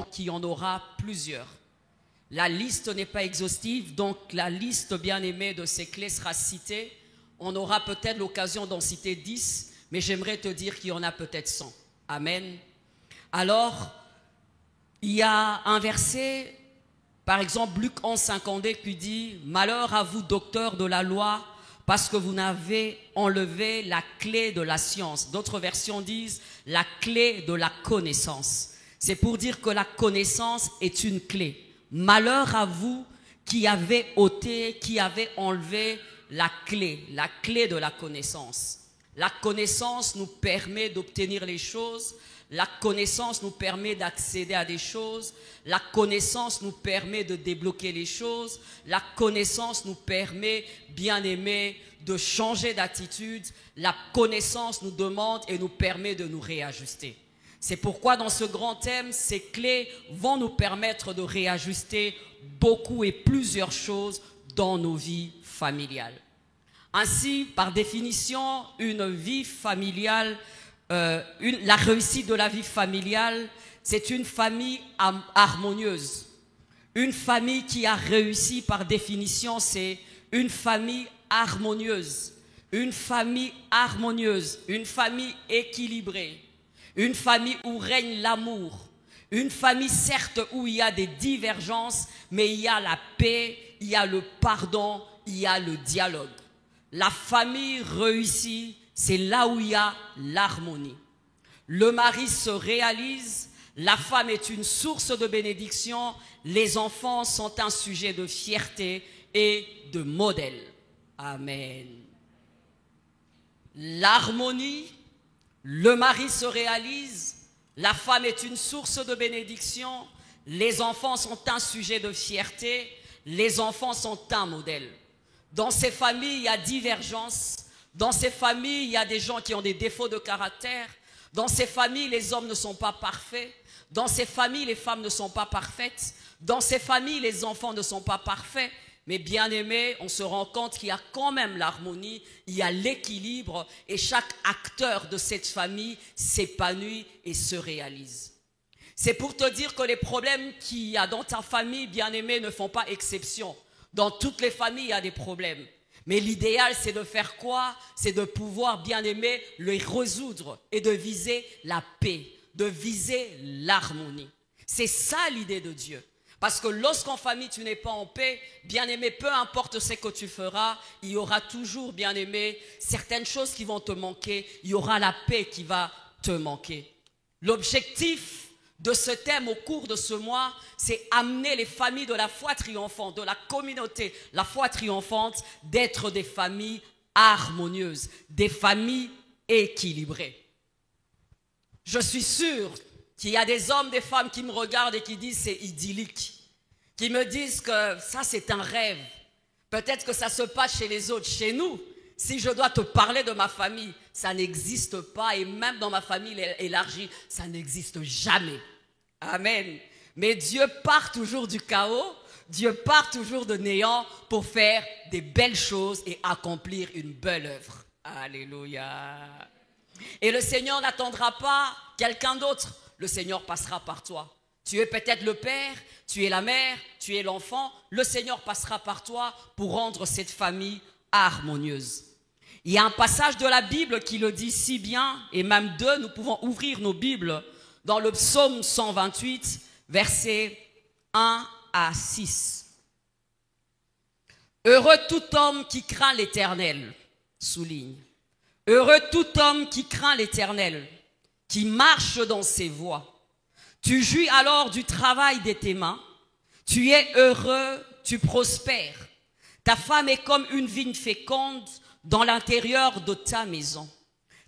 qu'il y en aura plusieurs. La liste n'est pas exhaustive, donc la liste bien aimée de ces clés sera citée. On aura peut-être l'occasion d'en citer 10, mais j'aimerais te dire qu'il y en a peut-être 100. Amen. Alors, il y a un verset, par exemple Luc 11, 52, qui dit « Malheur à vous, docteurs de la loi, parce que vous n'avez enlevé la clé de la science. » D'autres versions disent « la clé de la connaissance ». C'est pour dire que la connaissance est une clé. Malheur à vous qui avez ôté, qui avez enlevé la clé de la connaissance. La connaissance nous permet d'obtenir les choses. La connaissance nous permet d'accéder à des choses. La connaissance nous permet de débloquer les choses. La connaissance nous permet, bien aimé, de changer d'attitude. La connaissance nous demande et nous permet de nous réajuster. C'est pourquoi dans ce grand thème, ces clés vont nous permettre de réajuster beaucoup et plusieurs choses dans nos vies familiales. Ainsi, par définition, une vie familiale, la réussite de la vie familiale, c'est une famille harmonieuse. Une famille qui a réussi, par définition, c'est une famille harmonieuse. Une famille harmonieuse, une famille équilibrée. Une famille où règne l'amour. Une famille, certes, où il y a des divergences, mais il y a la paix, il y a le pardon, il y a le dialogue. La famille réussie, c'est là où il y a l'harmonie. Le mari se réalise, la femme est une source de bénédiction, les enfants sont un sujet de fierté et de modèle. Amen. L'harmonie, le mari se réalise, la femme est une source de bénédiction, les enfants sont un sujet de fierté, les enfants sont un modèle. Dans ces familles, il y a divergence. Dans ces familles, il y a des gens qui ont des défauts de caractère. Dans ces familles, les hommes ne sont pas parfaits. Dans ces familles, les femmes ne sont pas parfaites. Dans ces familles, les enfants ne sont pas parfaits. Mais bien aimé, on se rend compte qu'il y a quand même l'harmonie, il y a l'équilibre et chaque acteur de cette famille s'épanouit et se réalise. C'est pour te dire que les problèmes qu'il y a dans ta famille, bien aimé, ne font pas exception. Dans toutes les familles, il y a des problèmes. Mais l'idéal, c'est de faire quoi? C'est de pouvoir, bien aimer, les résoudre et de viser la paix, de viser l'harmonie. C'est ça l'idée de Dieu. Parce que lorsqu'en famille, tu n'es pas en paix, bien aimé, peu importe ce que tu feras, il y aura toujours, bien aimé, certaines choses qui vont te manquer. Il y aura la paix qui va te manquer. L'objectif de ce thème au cours de ce mois, c'est amener les familles de la foi triomphante, de la communauté, la foi triomphante, d'être des familles harmonieuses, des familles équilibrées. Je suis sûr qu'il y a des hommes, des femmes qui me regardent et qui disent c'est idyllique, qui me disent que ça c'est un rêve. Peut-être que ça se passe chez les autres, chez nous. Si je dois te parler de ma famille, ça n'existe pas et même dans ma famille élargie, ça n'existe jamais. Amen. Mais Dieu part toujours du chaos, Dieu part toujours de néant pour faire des belles choses et accomplir une belle œuvre. Alléluia. Et le Seigneur n'attendra pas quelqu'un d'autre. Le Seigneur passera par toi. Tu es peut-être le père, tu es la mère, tu es l'enfant. Le Seigneur passera par toi pour rendre cette famille harmonieuse. Il y a un passage de la Bible qui le dit si bien, et même deux, nous pouvons ouvrir nos Bibles dans le psaume 128, versets 1 à 6. Heureux tout homme qui craint l'Éternel, souligne. Heureux tout homme qui craint l'Éternel, qui marche dans ses voies. Tu jouis alors du travail de tes mains. Tu es heureux, tu prospères. Ta femme est comme une vigne féconde dans l'intérieur de ta maison.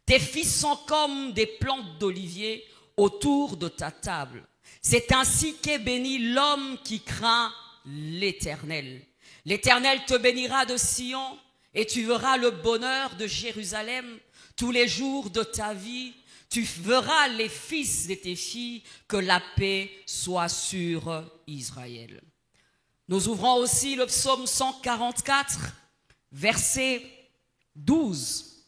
Tes fils sont comme des plantes d'olivier autour de ta table. C'est ainsi qu'est béni l'homme qui craint l'Éternel. L'Éternel te bénira de Sion et tu verras le bonheur de Jérusalem tous les jours de ta vie. Tu verras les fils de tes filles, que la paix soit sur Israël. Nous ouvrons aussi le psaume 144, verset 12.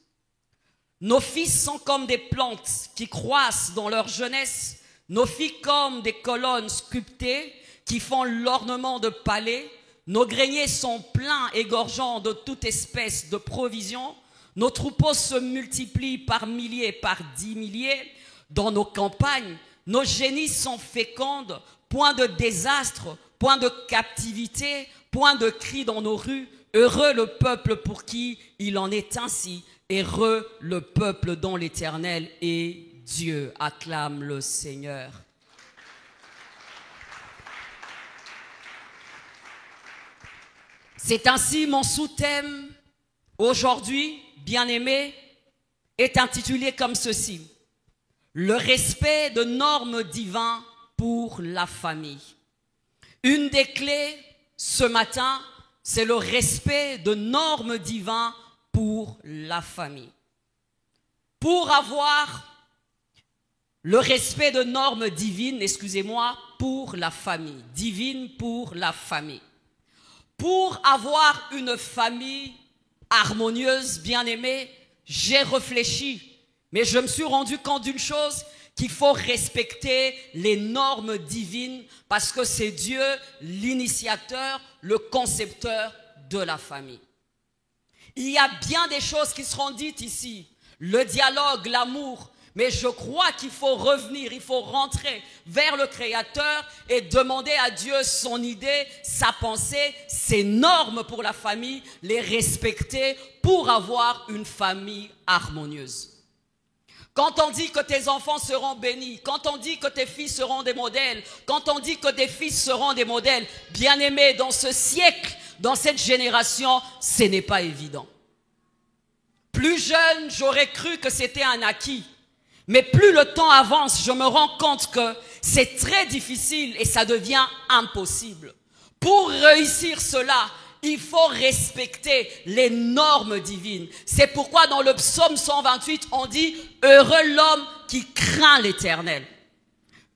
Nos fils sont comme des plantes qui croissent dans leur jeunesse. nos filles comme des colonnes sculptées qui font l'ornement de palais. Nos greniers sont pleins, égorgeants de toute espèce de provisions. Nos troupeaux se multiplient par milliers, par 10 milliers. Dans nos campagnes, nos génisses sont fécondes. Point de désastre, point de captivité, point de cris dans nos rues. Heureux le peuple pour qui il en est ainsi. Heureux le peuple dont l'Éternel est Dieu. Acclame le Seigneur. C'est ainsi mon sous-thème aujourd'hui, bien-aimé, est intitulé comme ceci. Le respect de normes divines pour la famille. Une des clés ce matin, c'est le respect de normes divines pour la famille. Pour avoir le respect de normes divines, pour la famille. Divine pour la famille. Pour avoir une famille harmonieuse, bien-aimée, j'ai réfléchi, mais je me suis rendu compte d'une chose, qu'il faut respecter les normes divines parce que c'est Dieu l'initiateur, le concepteur de la famille. Il y a bien des choses qui seront dites ici, le dialogue, l'amour, mais je crois qu'il faut revenir, il faut rentrer vers le Créateur et demander à Dieu son idée, sa pensée, ses normes pour la famille, les respecter pour avoir une famille harmonieuse. Quand on dit que tes enfants seront bénis, quand on dit que tes fils seront des modèles, quand on dit que tes fils seront des modèles, bien-aimés, dans ce siècle, dans cette génération, ce n'est pas évident. Plus jeune, j'aurais cru que c'était un acquis. Mais plus le temps avance, je me rends compte que c'est très difficile et ça devient impossible. Pour réussir cela, il faut respecter les normes divines. C'est pourquoi dans le psaume 128, on dit « Heureux l'homme qui craint l'Éternel ».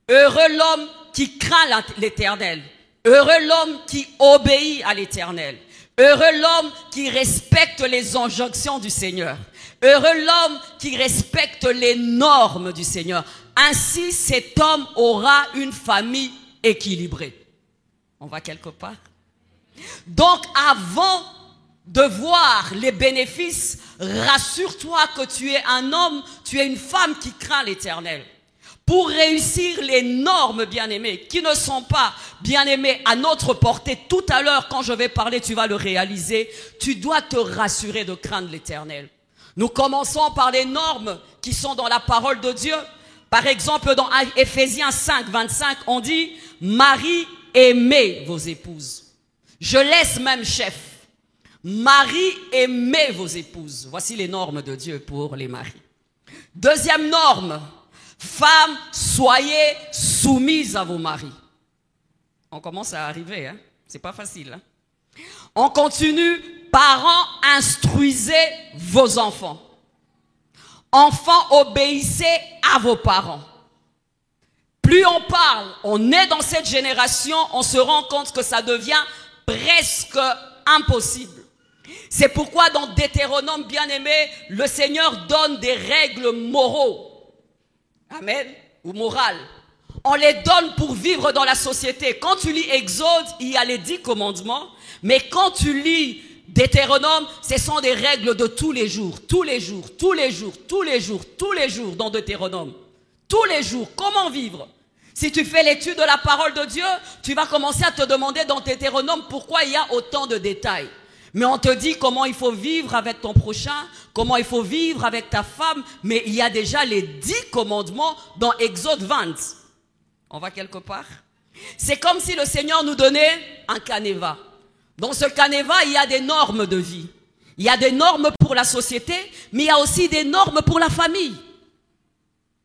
Heureux l'homme qui craint l'Éternel. Heureux l'homme qui obéit à l'Éternel. Heureux l'homme qui respecte les injonctions du Seigneur. Heureux l'homme qui respecte les normes du Seigneur. Ainsi, cet homme aura une famille équilibrée. On va quelque part? Donc, avant de voir les bénéfices, rassure-toi que tu es un homme, tu es une femme qui craint l'Éternel. Pour réussir les normes, bien-aimés, qui ne sont pas, bien-aimés, à notre portée, tout à l'heure, quand je vais parler, tu vas le réaliser, tu dois te rassurer de craindre l'Éternel. Nous commençons par les normes qui sont dans la parole de Dieu. Par exemple, dans Éphésiens 5, 25, on dit « Marie, aimez vos épouses ». Je laisse même chef. Marie, aimez vos épouses. Voici les normes de Dieu pour les maris. Deuxième norme, femmes, soyez soumises à vos maris. On commence à arriver, hein? C'est pas facile. Hein? On continue, parents, instruisez vos enfants. Enfants, obéissez à vos parents. Plus on parle, on est dans cette génération, on se rend compte que ça devient presque impossible. C'est pourquoi dans Deutéronome, bien-aimé, le Seigneur donne des règles moraux. Amen. Ou morales. On les donne pour vivre dans la société. Quand tu lis Exode, il y a les 10 commandements. Mais quand tu lis Deutéronome, ce sont des règles de tous les jours. Tous les jours, tous les jours, tous les jours, tous les jours dans Deutéronome. Tous les jours, comment vivre? Si tu fais l'étude de la parole de Dieu, tu vas commencer à te demander dans Deutéronome pourquoi il y a autant de détails. Mais on te dit comment il faut vivre avec ton prochain, comment il faut vivre avec ta femme, mais il y a déjà les 10 commandements dans Exode 20. On va quelque part? C'est comme si le Seigneur nous donnait un canevas. Dans ce canevas, il y a des normes de vie. Il y a des normes pour la société, mais il y a aussi des normes pour la famille.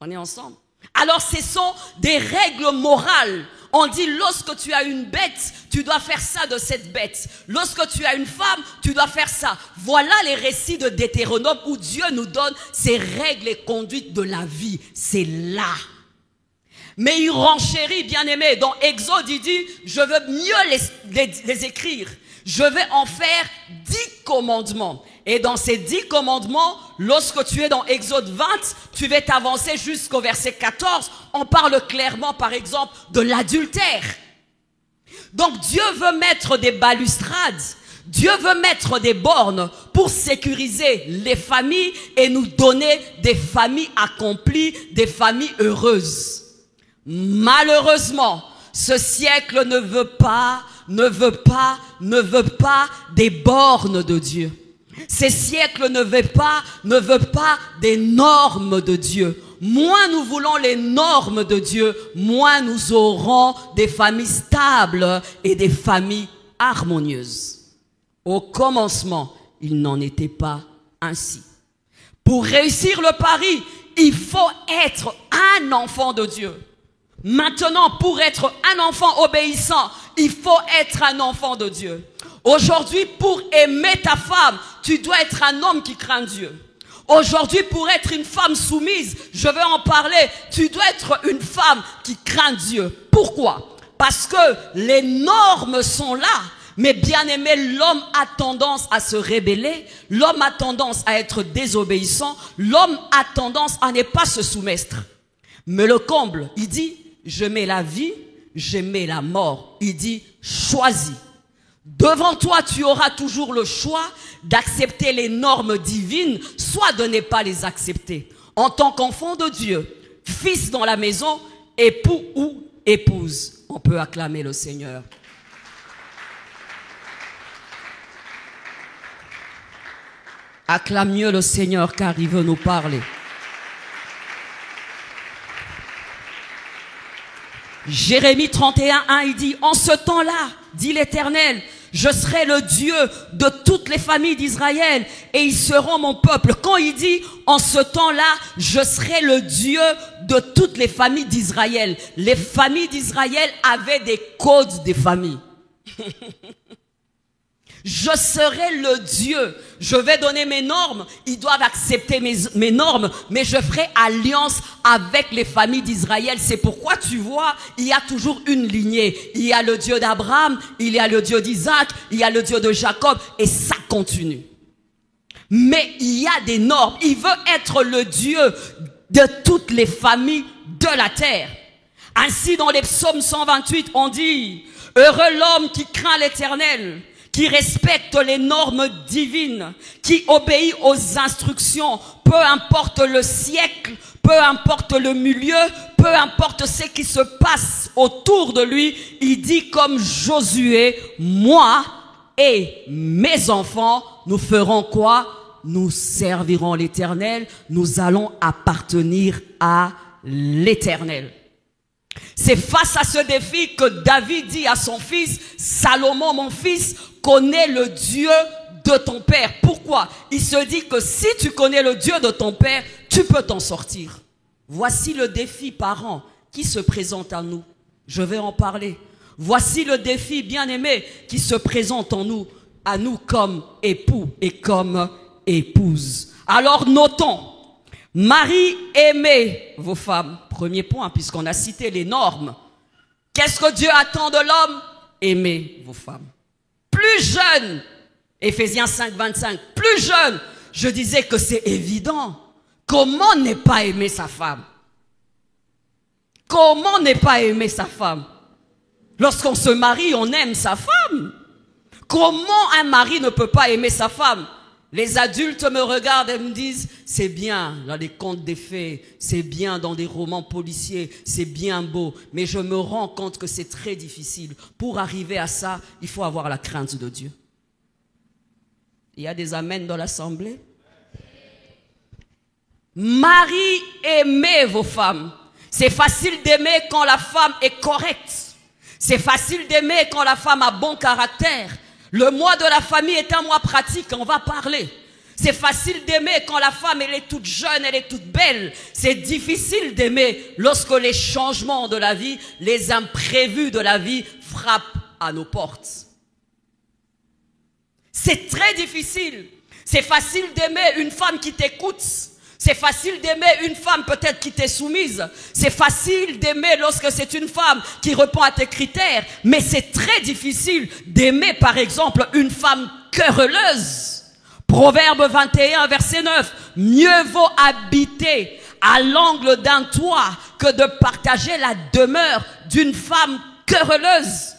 On est ensemble. Alors, ce sont des règles morales. On dit, lorsque tu as une bête, tu dois faire ça de cette bête. Lorsque tu as une femme, tu dois faire ça. Voilà les récits de Deutéronome où Dieu nous donne ces règles et conduites de la vie. C'est là. Mais il renchérit, bien-aimé. Dans Exode, il dit, je veux mieux les écrire. Je vais en faire 10 commandements. Et dans ces 10 commandements, lorsque tu es dans Exode 20, tu vas t'avancer jusqu'au verset 14. On parle clairement, par exemple, de l'adultère. Donc Dieu veut mettre des balustrades. Dieu veut mettre des bornes pour sécuriser les familles et nous donner des familles accomplies, des familles heureuses. Malheureusement, ce siècle ne veut pas des bornes de Dieu. Ce siècle ne veut pas des normes de Dieu. Moins nous voulons les normes de Dieu, moins nous aurons des familles stables et des familles harmonieuses. Au commencement, il n'en était pas ainsi. Pour réussir le pari, il faut être un enfant de Dieu. Maintenant, pour être un enfant obéissant, il faut être un enfant de Dieu. Aujourd'hui, pour aimer ta femme, tu dois être un homme qui craint Dieu. Aujourd'hui, pour être une femme soumise, je vais en parler, tu dois être une femme qui craint Dieu. Pourquoi? Parce que les normes sont là. Mais bien aimé, l'homme a tendance à se rebeller, l'homme a tendance à être désobéissant, l'homme a tendance à ne pas se soumettre. Mais le comble, il dit, je mets la vie, je mets la mort. Il dit, choisis. Devant toi, tu auras toujours le choix d'accepter les normes divines, soit de ne pas les accepter. En tant qu'enfant de Dieu, fils dans la maison, époux ou épouse. On peut acclamer le Seigneur. Acclame mieux le Seigneur car il veut nous parler. Jérémie 31:1, il dit, en ce temps-là, dit l'Éternel, je serai le Dieu de toutes les familles d'Israël et ils seront mon peuple. Quand il dit, en ce temps-là, je serai le Dieu de toutes les familles d'Israël. Les familles d'Israël avaient des codes des familles. Je serai le Dieu. Je vais donner mes normes. Ils doivent accepter mes normes. Mais je ferai alliance avec les familles d'Israël. C'est pourquoi tu vois, il y a toujours une lignée. Il y a le Dieu d'Abraham, il y a le Dieu d'Isaac, il y a le Dieu de Jacob. Et ça continue. Mais il y a des normes. Il veut être le Dieu de toutes les familles de la terre. Ainsi, dans les psaumes 128, on dit, heureux l'homme qui craint l'Éternel, qui respecte les normes divines, qui obéit aux instructions, peu importe le siècle, peu importe le milieu, peu importe ce qui se passe autour de lui. Il dit comme Josué, moi et mes enfants, nous ferons quoi? Nous servirons l'Éternel, nous allons appartenir à l'Éternel. C'est face à ce défi que David dit à son fils, Salomon, mon fils, connais le Dieu de ton père. Pourquoi? Il se dit que si tu connais le Dieu de ton père, tu peux t'en sortir. Voici le défi parent qui se présente à nous. Je vais en parler. Voici le défi bien-aimé qui se présente à nous comme époux et comme épouse. Alors notons. Marie, aimez vos femmes. Premier point, puisqu'on a cité les normes. Qu'est-ce que Dieu attend de l'homme? Aimez vos femmes. Plus jeune, Éphésiens 5:25, plus jeune, je disais que c'est évident. Comment ne pas aimer sa femme? Comment ne pas aimer sa femme? Lorsqu'on se marie, on aime sa femme. Comment un mari ne peut pas aimer sa femme? Les adultes me regardent et me disent, c'est bien dans les contes des fées, c'est bien dans des romans policiers, c'est bien beau. Mais je me rends compte que c'est très difficile. Pour arriver à ça, il faut avoir la crainte de Dieu. Il y a des amens dans l'assemblée. Marie, aimez vos femmes. C'est facile d'aimer quand la femme est correcte. C'est facile d'aimer quand la femme a bon caractère. Le mois de la famille est un mois pratique, on va parler. C'est facile d'aimer quand la femme, elle est toute jeune, elle est toute belle. C'est difficile d'aimer lorsque les changements de la vie, les imprévus de la vie frappent à nos portes. C'est très difficile. C'est facile d'aimer une femme qui t'écoute. C'est facile d'aimer une femme peut-être qui t'est soumise. C'est facile d'aimer lorsque c'est une femme qui répond à tes critères. Mais c'est très difficile d'aimer, par exemple, une femme querelleuse. Proverbe 21, verset 9. Mieux vaut habiter à l'angle d'un toit que de partager la demeure d'une femme querelleuse.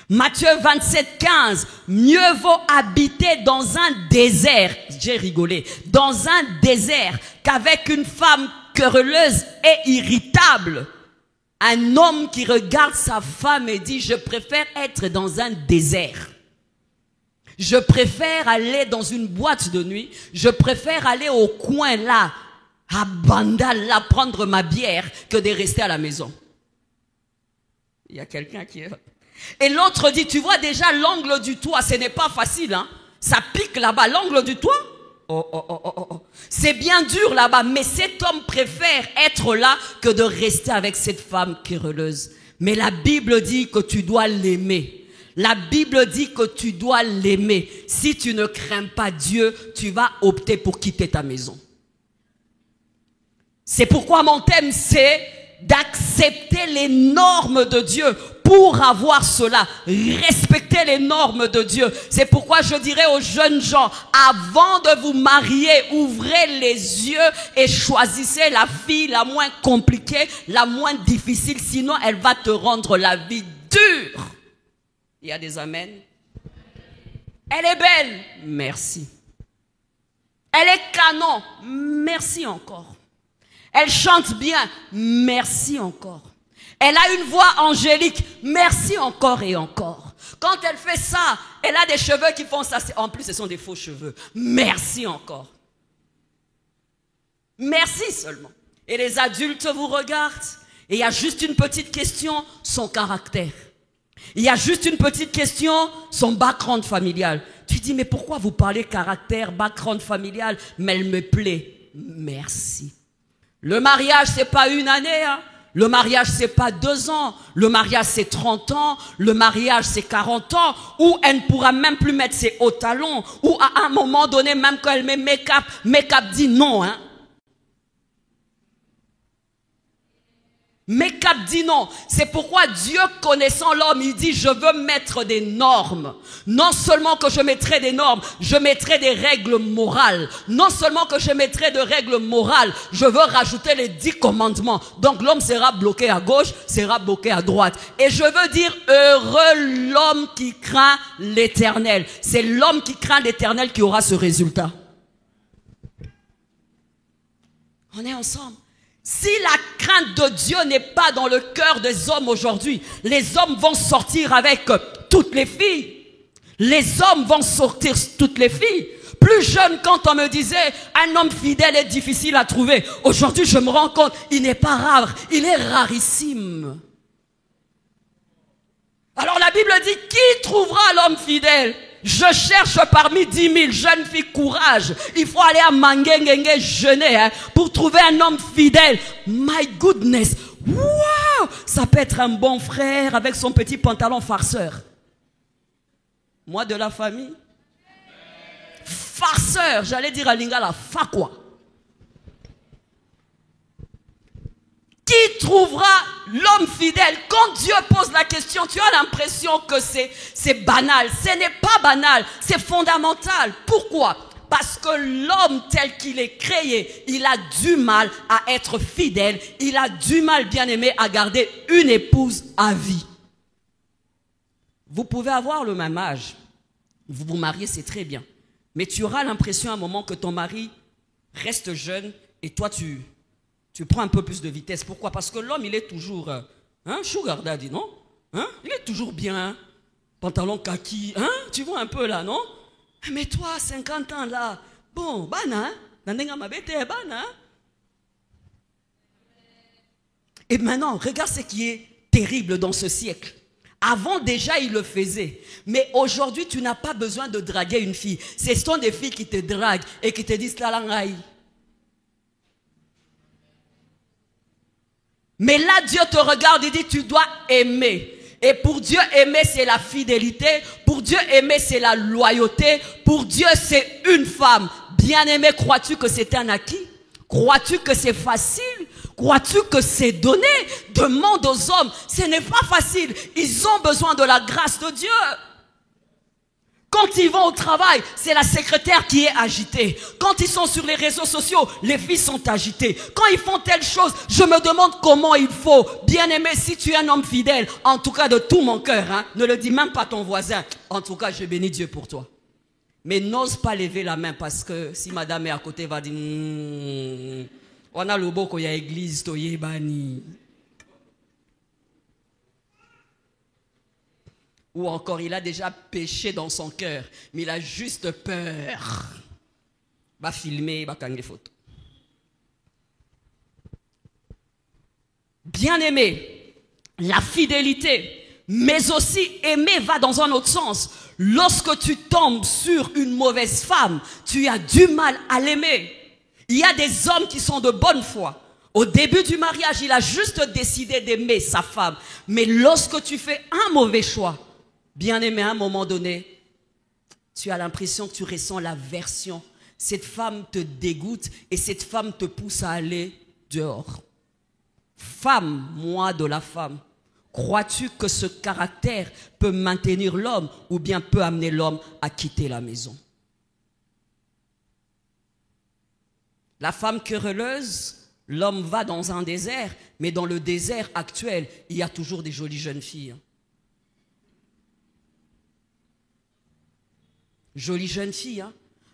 Matthieu 27, 15. Mieux vaut habiter dans un désert, j'ai rigolé, dans un désert qu'avec une femme querelleuse et irritable. Un homme qui regarde sa femme et dit, je préfère être dans un désert. Je préfère aller dans une boîte de nuit. Je préfère aller au coin là, à Bandal, là, prendre ma bière, que de rester à la maison. Il y a quelqu'un qui est... Et l'autre dit, tu vois déjà l'angle du toit, ce n'est pas facile, hein. Ça pique là-bas, l'angle du toit. Oh. C'est bien dur là-bas, mais cet homme préfère être là que de rester avec cette femme querelleuse. Mais la Bible dit que tu dois l'aimer. La Bible dit que tu dois l'aimer. Si tu ne crains pas Dieu, tu vas opter pour quitter ta maison. C'est pourquoi mon thème, c'est d'accepter les normes de Dieu. Pour avoir cela, respectez les normes de Dieu. C'est pourquoi je dirais aux jeunes gens, avant de vous marier, ouvrez les yeux et choisissez la fille la moins compliquée, la moins difficile, sinon elle va te rendre la vie dure. Il y a des amens. Elle est belle, merci. Elle est canon, merci encore. Elle chante bien, merci encore. Elle a une voix angélique, merci encore et encore. Quand elle fait ça, elle a des cheveux qui font ça. En plus, ce sont des faux cheveux. Merci encore. Merci seulement. Et les adultes vous regardent. Et il y a juste une petite question, son caractère. Il y a juste une petite question, son background familial. Tu dis, mais pourquoi vous parlez caractère, background familial? Mais elle me plaît. Merci. Le mariage, c'est pas une année, hein. Le mariage, c'est pas 2 ans. Le mariage, c'est 30 ans. Le mariage, c'est 40 ans. Où elle ne pourra même plus mettre ses hauts talons. Ou à un moment donné, même quand elle met make-up dit non, hein. Make-up dit non. C'est pourquoi Dieu, connaissant l'homme, il dit, je veux mettre des normes. Non seulement que je mettrai des normes, je mettrai des règles morales. Non seulement que je mettrai de règles morales, je veux rajouter les 10 commandements. Donc l'homme sera bloqué à gauche, sera bloqué à droite. Et je veux dire, heureux l'homme qui craint l'Éternel. C'est l'homme qui craint l'Éternel qui aura ce résultat. On est ensemble. Si la crainte de Dieu n'est pas dans le cœur des hommes aujourd'hui, les hommes vont sortir avec toutes les filles. Les hommes vont sortir toutes les filles. Plus jeune, quand on me disait un homme fidèle est difficile à trouver, aujourd'hui je me rends compte, il n'est pas rare, il est rarissime. Alors la Bible dit, qui trouvera l'homme fidèle? Je cherche parmi 10 000 jeunes filles, courage. Il faut aller à Mangengenge jeûner, hein, pour trouver un homme fidèle. My goodness. Wow! Ça peut être un bon frère avec son petit pantalon farceur. Moi de la famille. Farceur, j'allais dire à Lingala, fa quoi? Qui trouvera l'homme fidèle? Quand Dieu pose la question, tu as l'impression que c'est banal. Ce n'est pas banal, c'est fondamental. Pourquoi? Parce que l'homme tel qu'il est créé, il a du mal à être fidèle. Il a du mal, bien aimé, à garder une épouse à vie. Vous pouvez avoir le même âge. Vous vous mariez, c'est très bien. Mais tu auras l'impression à un moment que ton mari reste jeune et toi tu prends un peu plus de vitesse. Pourquoi? Parce que l'homme, il est toujours... sugar daddy, non? Il est toujours bien. Pantalon kaki. Tu vois un peu là, non? Mais toi, 50 ans là, bon, bana, et maintenant, regarde ce qui est terrible dans ce siècle. Avant déjà, il le faisait. Mais aujourd'hui, tu n'as pas besoin de draguer une fille. Ce sont des filles qui te draguent et qui te disent la langaï. Mais là, Dieu te regarde et dit, tu dois aimer. Et pour Dieu, aimer, c'est la fidélité. Pour Dieu, aimer, c'est la loyauté. Pour Dieu, c'est une femme Bien-aimé, crois-tu que c'est un acquis? Crois-tu que c'est facile? Crois-tu que c'est donné? Demande aux hommes. Ce n'est pas facile. Ils ont besoin de la grâce de Dieu. Quand ils vont au travail, c'est la secrétaire qui est agitée. Quand ils sont sur les réseaux sociaux, les filles sont agitées. Quand ils font telle chose, je me demande comment il faut. Bien-aimé, si tu es un homme fidèle, en tout cas de tout mon cœur, ne le dis même pas à ton voisin. En tout cas, je bénis Dieu pour toi. Mais n'ose pas lever la main parce que si madame est à côté, va dire on a le beau qu'il y a église, toye bani. Ou encore, il a déjà péché dans son cœur, mais il a juste peur. Va filmer, va prendre des photos. Bien-aimé, la fidélité, mais aussi aimer va dans un autre sens. Lorsque tu tombes sur une mauvaise femme, tu as du mal à l'aimer. Il y a des hommes qui sont de bonne foi. Au début du mariage, il a juste décidé d'aimer sa femme. Mais lorsque tu fais un mauvais choix, bien-aimé, à un moment donné, tu as l'impression que tu ressens l'aversion. Cette femme te dégoûte et cette femme te pousse à aller dehors. Femme, moi de la femme, crois-tu que ce caractère peut maintenir l'homme ou bien peut amener l'homme à quitter la maison? La femme querelleuse, l'homme va dans un désert, mais dans le désert actuel, il y a toujours des jolies jeunes filles. Jolies jeunes filles,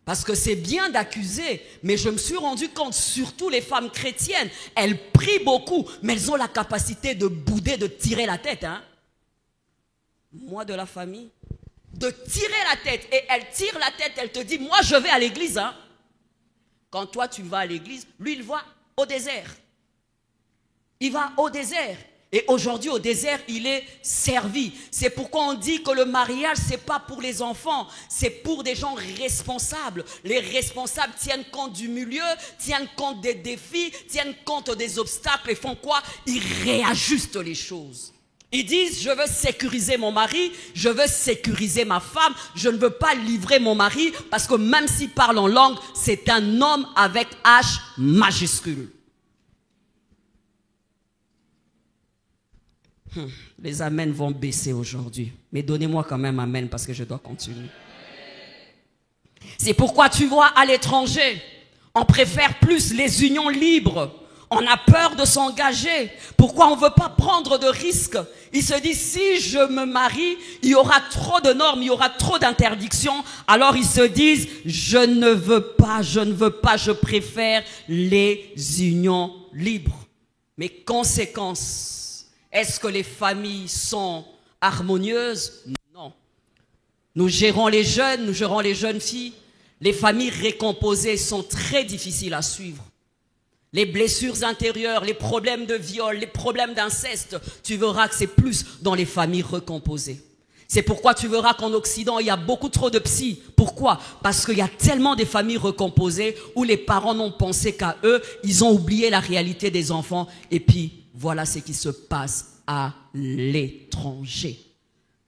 parce que c'est bien d'accuser, mais je me suis rendu compte, surtout les femmes chrétiennes, elles prient beaucoup, mais elles ont la capacité de bouder, de tirer la tête. Moi de la famille, de tirer la tête, et elle tire la tête, elle te dit, moi je vais à l'église. Quand toi tu vas à l'église, lui il va au désert. Il va au désert. Et aujourd'hui, au désert, il est servi. C'est pourquoi on dit que le mariage, ce n'est pas pour les enfants, c'est pour des gens responsables. Les responsables tiennent compte du milieu, tiennent compte des défis, tiennent compte des obstacles et font quoi? Ils réajustent les choses. Ils disent, je veux sécuriser mon mari, je veux sécuriser ma femme, je ne veux pas livrer mon mari parce que même s'il parle en langue, c'est un homme avec H majuscule. Les amens vont baisser aujourd'hui. Mais donnez-moi quand même amen parce que je dois continuer. C'est pourquoi tu vois à l'étranger, on préfère plus les unions libres. On a peur de s'engager. Pourquoi on ne veut pas prendre de risques? Ils se disent, si je me marie, il y aura trop de normes, il y aura trop d'interdictions. Alors ils se disent, je ne veux pas, je préfère les unions libres. Mais conséquence, est-ce que les familles sont harmonieuses? Non. Nous gérons les jeunes, nous gérons les jeunes filles. Les familles récomposées sont très difficiles à suivre. Les blessures intérieures, les problèmes de viol, les problèmes d'inceste, tu verras que c'est plus dans les familles recomposées. C'est pourquoi tu verras qu'en Occident, il y a beaucoup trop de psy. Pourquoi? Parce qu'il y a tellement de familles recomposées où les parents n'ont pensé qu'à eux, ils ont oublié la réalité des enfants et puis voilà ce qui se passe à l'étranger.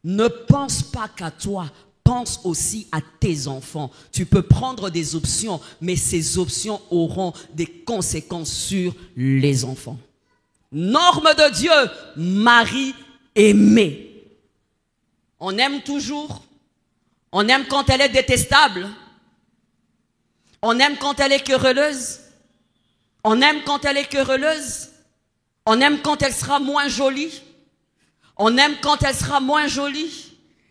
Ne pense pas qu'à toi, pense aussi à tes enfants. Tu peux prendre des options, mais ces options auront des conséquences sur les enfants. Norme de Dieu, mari aimé. On aime toujours. On aime quand elle est détestable. On aime quand elle est querelleuse. On aime quand elle est querelleuse. On aime quand elle sera moins jolie. On aime quand elle sera moins jolie.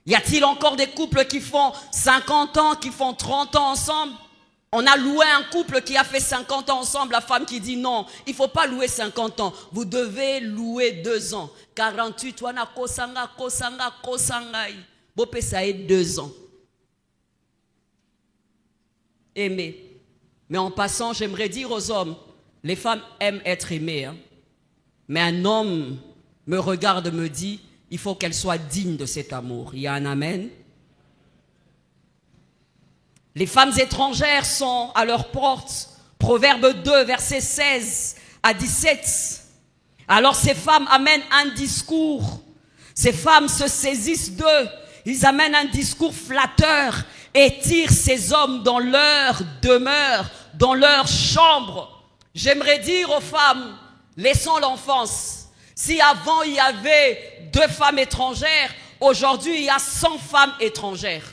Y a-t-il encore des couples qui font 50 ans, qui font 30 ans ensemble? On a loué un couple qui a fait 50 ans ensemble, la femme qui dit non, il ne faut pas louer 50 ans, vous devez louer 2 ans. 48, wana kosanga, bopé ça est 2 ans. Aimer. Mais en passant, j'aimerais dire aux hommes, les femmes aiment être aimées. Mais un homme me regarde, me dit, il faut qu'elle soit digne de cet amour. Il y a un amen. Les femmes étrangères sont à leur porte. Proverbe 2, versets 16 à 17. Alors ces femmes amènent un discours. Ces femmes se saisissent d'eux. Ils amènent un discours flatteur. et tire ces hommes dans leur demeure, dans leur chambre. J'aimerais dire aux femmes, laissons l'enfance. Si avant il y avait 2 femmes étrangères, aujourd'hui il y a 100 femmes étrangères.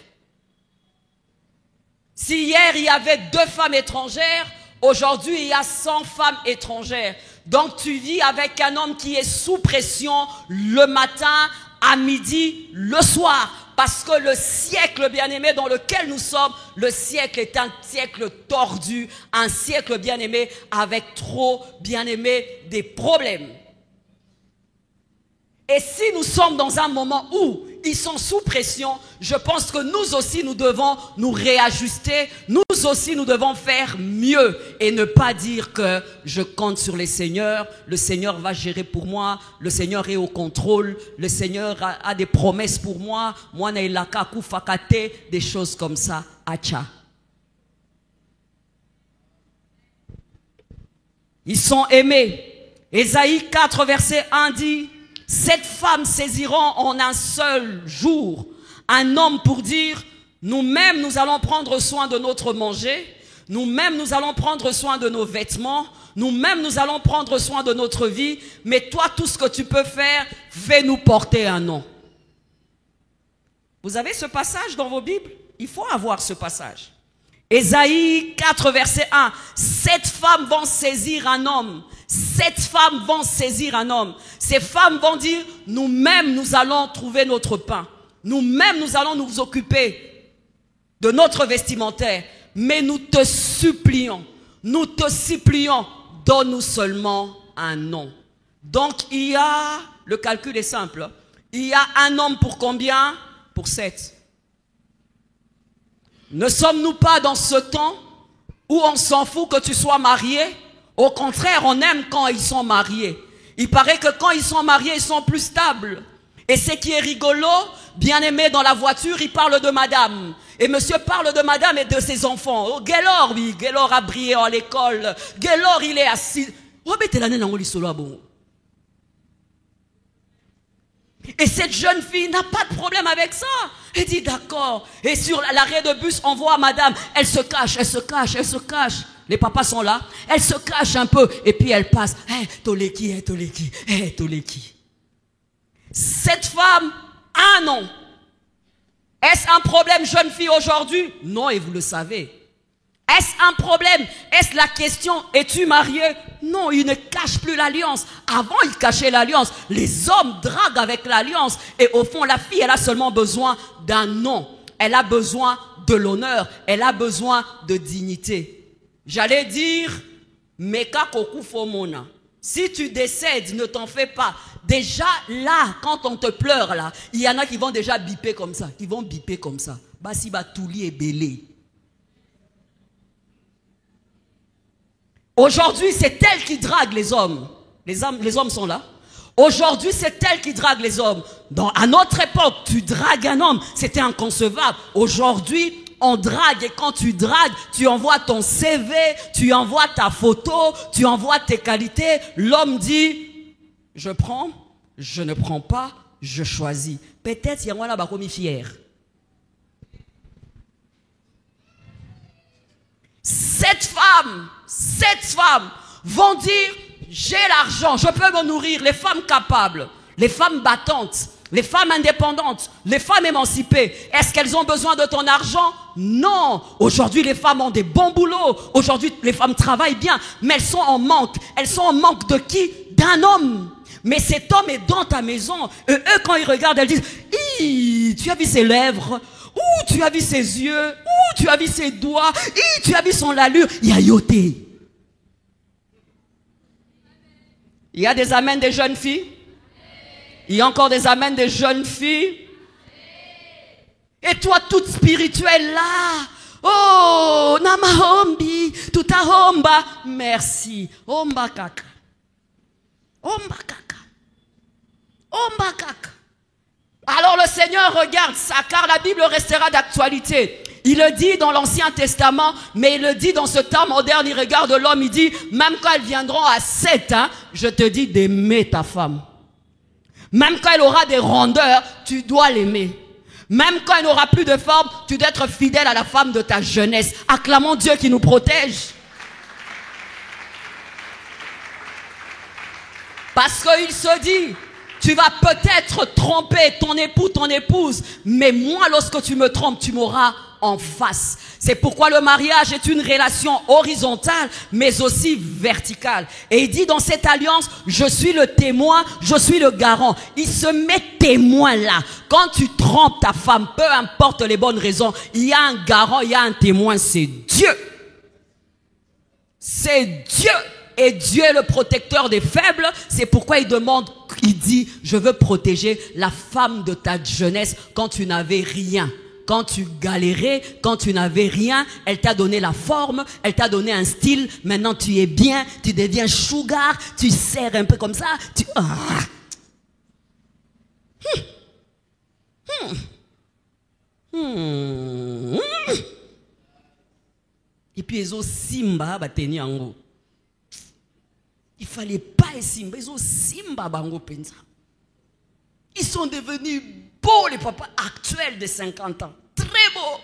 Si hier il y avait 2 femmes étrangères, aujourd'hui il y a 100 femmes étrangères. Donc tu vis avec un homme qui est sous pression le matin, à midi, le soir. Parce que le siècle, bien-aimé, dans lequel nous sommes, le siècle est un siècle tordu, un siècle, bien-aimé, avec trop, bien-aimé, des problèmes. Et si nous sommes dans un moment où ils sont sous pression, je pense que nous aussi, nous devons nous réajuster. Nous aussi, nous devons faire mieux et ne pas dire que je compte sur le Seigneur va gérer pour moi, le Seigneur est au contrôle, le Seigneur a des promesses pour moi, moi, des choses comme ça. Acha. Ils sont aimés. Ésaïe 4, verset 1 dit: 7 femmes saisiront en un seul jour un homme pour dire, nous-mêmes nous allons prendre soin de notre manger, nous-mêmes nous allons prendre soin de nos vêtements, nous-mêmes nous allons prendre soin de notre vie, mais toi tout ce que tu peux faire, fais-nous porter un nom. Vous avez ce passage dans vos Bibles? Il faut avoir ce passage. Ésaïe 4 verset 1, 7 femmes vont saisir un homme. 7 femmes vont saisir un homme. Ces femmes vont dire, nous-mêmes nous allons trouver notre pain. Nous-mêmes nous allons nous occuper de notre vestimentaire. Mais nous te supplions, donne-nous seulement un nom. Donc il y a, le calcul est simple, il y a un homme pour combien? Pour 7. Ne sommes-nous pas dans ce temps où on s'en fout que tu sois marié? Au contraire, on aime quand ils sont mariés. Il paraît que quand ils sont mariés, ils sont plus stables. Et ce qui est rigolo, bien aimé dans la voiture, il parle de madame. Et monsieur parle de madame et de ses enfants. Oh, Gaylor, oui, Gaylor a brillé à l'école. Gaylor, il est assis. Et cette jeune fille n'a pas de problème avec ça. Elle dit d'accord. Et sur l'arrêt de bus, on voit madame. Elle se cache. Les papas sont là. Elle se cache un peu. Et puis elle passe. Toleki. Cette femme a un nom. Est-ce un problème, jeune fille, aujourd'hui? Non, et vous le savez. Est-ce un problème? Est-ce la question, es-tu marié? Non, il ne cache plus l'alliance. Avant, il cachait l'alliance. Les hommes draguent avec l'alliance. Et au fond, la fille, elle a seulement besoin d'un nom. Elle a besoin de l'honneur. Elle a besoin de dignité. J'allais dire, Meka koku fomona. Si tu décèdes, ne t'en fais pas. Déjà là, quand on te pleure là, il y en a qui vont déjà biper comme ça. Basi Batouli et Belé. Aujourd'hui, c'est elle qui drague les hommes. Les hommes sont là. Aujourd'hui, c'est elle qui drague les hommes. À notre époque, tu dragues un homme, c'était inconcevable. Aujourd'hui, on drague, et quand tu dragues, tu envoies ton CV, tu envoies ta photo, tu envoies tes qualités. L'homme dit, je prends, je ne prends pas, je choisis. Peut-être il y a moi là-bas comme fier. 7 femmes vont dire, j'ai l'argent, je peux me nourrir. Les femmes capables, les femmes battantes, les femmes indépendantes, les femmes émancipées. Est-ce qu'elles ont besoin de ton argent? Non. Aujourd'hui, les femmes ont des bons boulots. Aujourd'hui, les femmes travaillent bien, mais elles sont en manque. Elles sont en manque de qui? D'un homme. Mais cet homme est dans ta maison. Et eux, quand ils regardent, elles disent, tu as vu ses lèvres? Tu as vu ses yeux? Tu as vu ses doigts? Tu as vu son allure? Il y a yoté. Il y a des amens des jeunes filles. Il y a encore des amens des jeunes filles. Et toi, toute spirituelle là. Oh, nama hombi, tuta homba. Merci. Homba kaka. Homba kaka. Homba kaka. Alors le Seigneur regarde ça, car la Bible restera d'actualité. Il le dit dans l'Ancien Testament, mais il le dit dans ce temps moderne. Il regarde l'homme, il dit, même quand elles viendront à 7, je te dis d'aimer ta femme. Même quand elle aura des rondeurs, tu dois l'aimer. Même quand il n'aura plus de forme, tu dois être fidèle à la femme de ta jeunesse. Acclamons Dieu qui nous protège. Parce qu'il se dit, tu vas peut-être tromper ton époux, ton épouse, mais moi, lorsque tu me trompes, tu m'auras en face. C'est pourquoi le mariage est une relation horizontale, mais aussi verticale. Et il dit dans cette alliance, je suis le témoin, je suis le garant. Il se met témoin là. Quand tu trompes ta femme, peu importe les bonnes raisons, il y a un garant, il y a un témoin, c'est Dieu. C'est Dieu. Et Dieu est le protecteur des faibles. C'est pourquoi il demande, il dit, je veux protéger la femme de ta jeunesse quand tu n'avais rien. Quand tu galérais, quand tu n'avais rien, elle t'a donné la forme, elle t'a donné un style. Maintenant, tu es bien, tu deviens sugar, tu serres un peu comme ça. Et puis, ils ont simba, bateni ango. Il fallait pas simba, ils ont simba bango pensa. Ils sont devenus beaux, les papas actuels de 50 ans. Très beaux.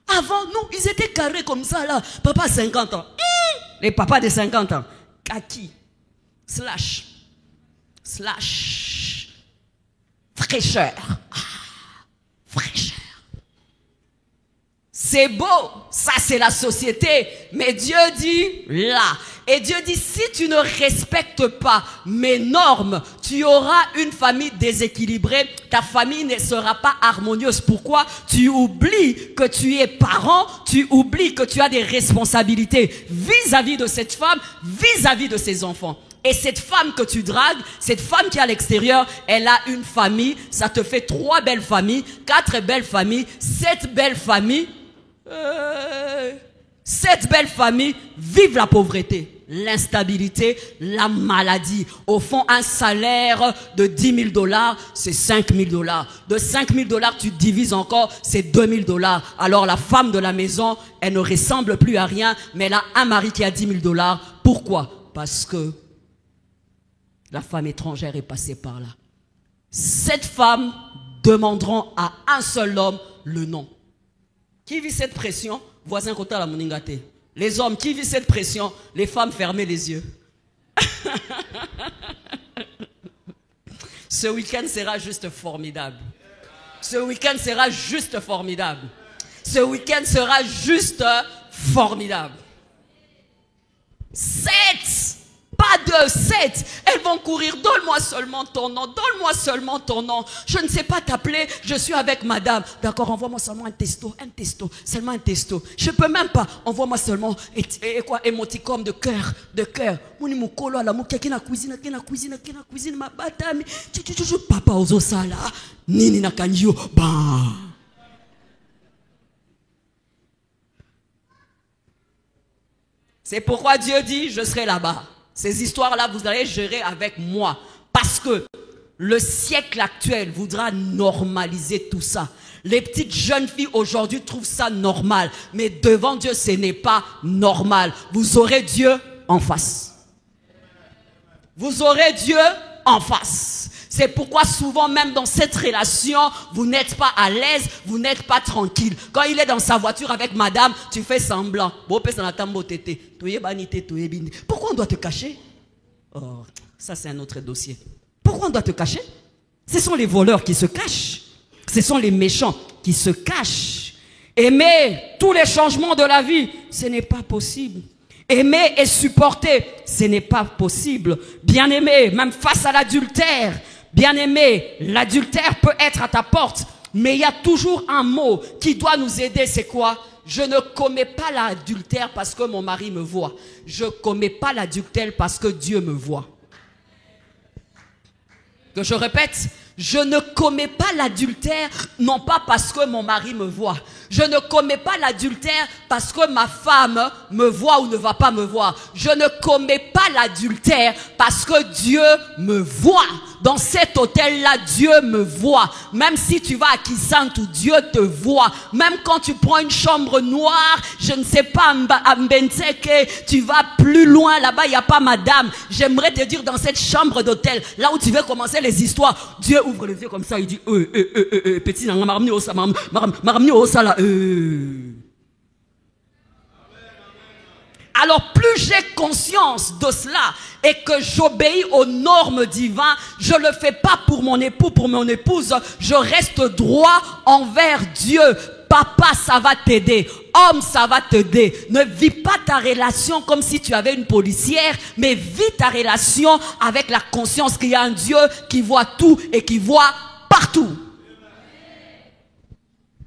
Avant, nous, ils étaient carrés comme ça, là. Papa, 50 ans. Les papas de 50 ans. Kaki. Slash. Fraîcheur. Fraîcheur. C'est beau. Ça, c'est la société. Mais Dieu dit, là. Et Dieu dit, si tu ne respectes pas mes normes, tu auras une famille déséquilibrée. Ta famille ne sera pas harmonieuse. Pourquoi? Tu oublies que tu es parent, tu oublies que tu as des responsabilités vis-à-vis de cette femme, vis-à-vis de ses enfants. Et cette femme que tu dragues, cette femme qui est à l'extérieur, elle a une famille. Ça te fait 3 belles familles, 4 belles familles, 7 belles familles. 7 belles familles vivent la pauvreté, l'instabilité, la maladie. Au fond, un salaire de $10,000, c'est $5,000. De $5,000, tu divises encore, c'est $2,000. Alors la femme de la maison, elle ne ressemble plus à rien, mais elle a un mari qui a $10,000. Pourquoi? Parce que la femme étrangère est passée par là. 7 femmes demanderont à un seul homme le nom. Qui vit cette pression? Voisin côté à la moningate. Les hommes, qui vivent cette pression? Les femmes, fermez les yeux. Ce week-end sera juste formidable. Ce week-end sera juste formidable. Ce week-end sera juste formidable. 7! Pas de 7. Elles vont courir. Donne-moi seulement ton nom. Donne-moi seulement ton nom. Je ne sais pas t'appeler. Je suis avec madame. D'accord, envoie-moi seulement un testo. Un testo. Seulement un testo. Je peux même pas. Envoie-moi seulement quoi, émoticône de cœur. De cœur. Mouni mukolo ala mukia kina cuisine ma batami. Papa ozo sala. Nini na kanyo. Bah. C'est pourquoi Dieu dit, je serai là-bas. Ces histoires-là, vous allez gérer avec moi. Parce que le siècle actuel voudra normaliser tout ça. Les petites jeunes filles aujourd'hui trouvent ça normal. Mais devant Dieu, ce n'est pas normal. Vous aurez Dieu en face. Vous aurez Dieu en face. C'est pourquoi souvent, même dans cette relation, vous n'êtes pas à l'aise, vous n'êtes pas tranquille. Quand il est dans sa voiture avec madame, tu fais semblant. Pourquoi on doit te cacher? Oh, ça c'est un autre dossier. Pourquoi on doit te cacher? Ce sont les voleurs qui se cachent. Ce sont les méchants qui se cachent. Aimer tous les changements de la vie, ce n'est pas possible. Aimer et supporter, ce n'est pas possible. Bien aimer, même face à l'adultère. Bien aimé, l'adultère peut être à ta porte, mais il y a toujours un mot qui doit nous aider, c'est quoi? Je ne commets pas l'adultère parce que mon mari me voit. Je ne commets pas l'adultère parce que Dieu me voit. Que je répète, je ne commets pas l'adultère non pas parce que mon mari me voit. Je ne commets pas l'adultère parce que ma femme me voit ou ne va pas me voir. Je ne commets pas l'adultère parce que Dieu me voit. dans cet hôtel-là, Dieu me voit. Même si tu vas à Kisantu, Dieu te voit. Même quand tu prends une chambre noire, je ne sais pas, à Mbenseke, tu vas plus loin, là-bas, il n'y a pas madame. J'aimerais te dire, dans cette chambre d'hôtel, là où tu veux commencer les histoires, Dieu ouvre les yeux comme ça, il dit, petit, maramni au sala, Alors plus j'ai conscience de cela et que j'obéis aux normes divines, je ne le fais pas pour mon époux, pour mon épouse, je reste droit envers Dieu. Papa, ça va t'aider. Homme, ça va t'aider. Ne vis pas ta relation comme si tu avais une policière, mais vis ta relation avec la conscience qu'il y a un Dieu qui voit tout et qui voit partout.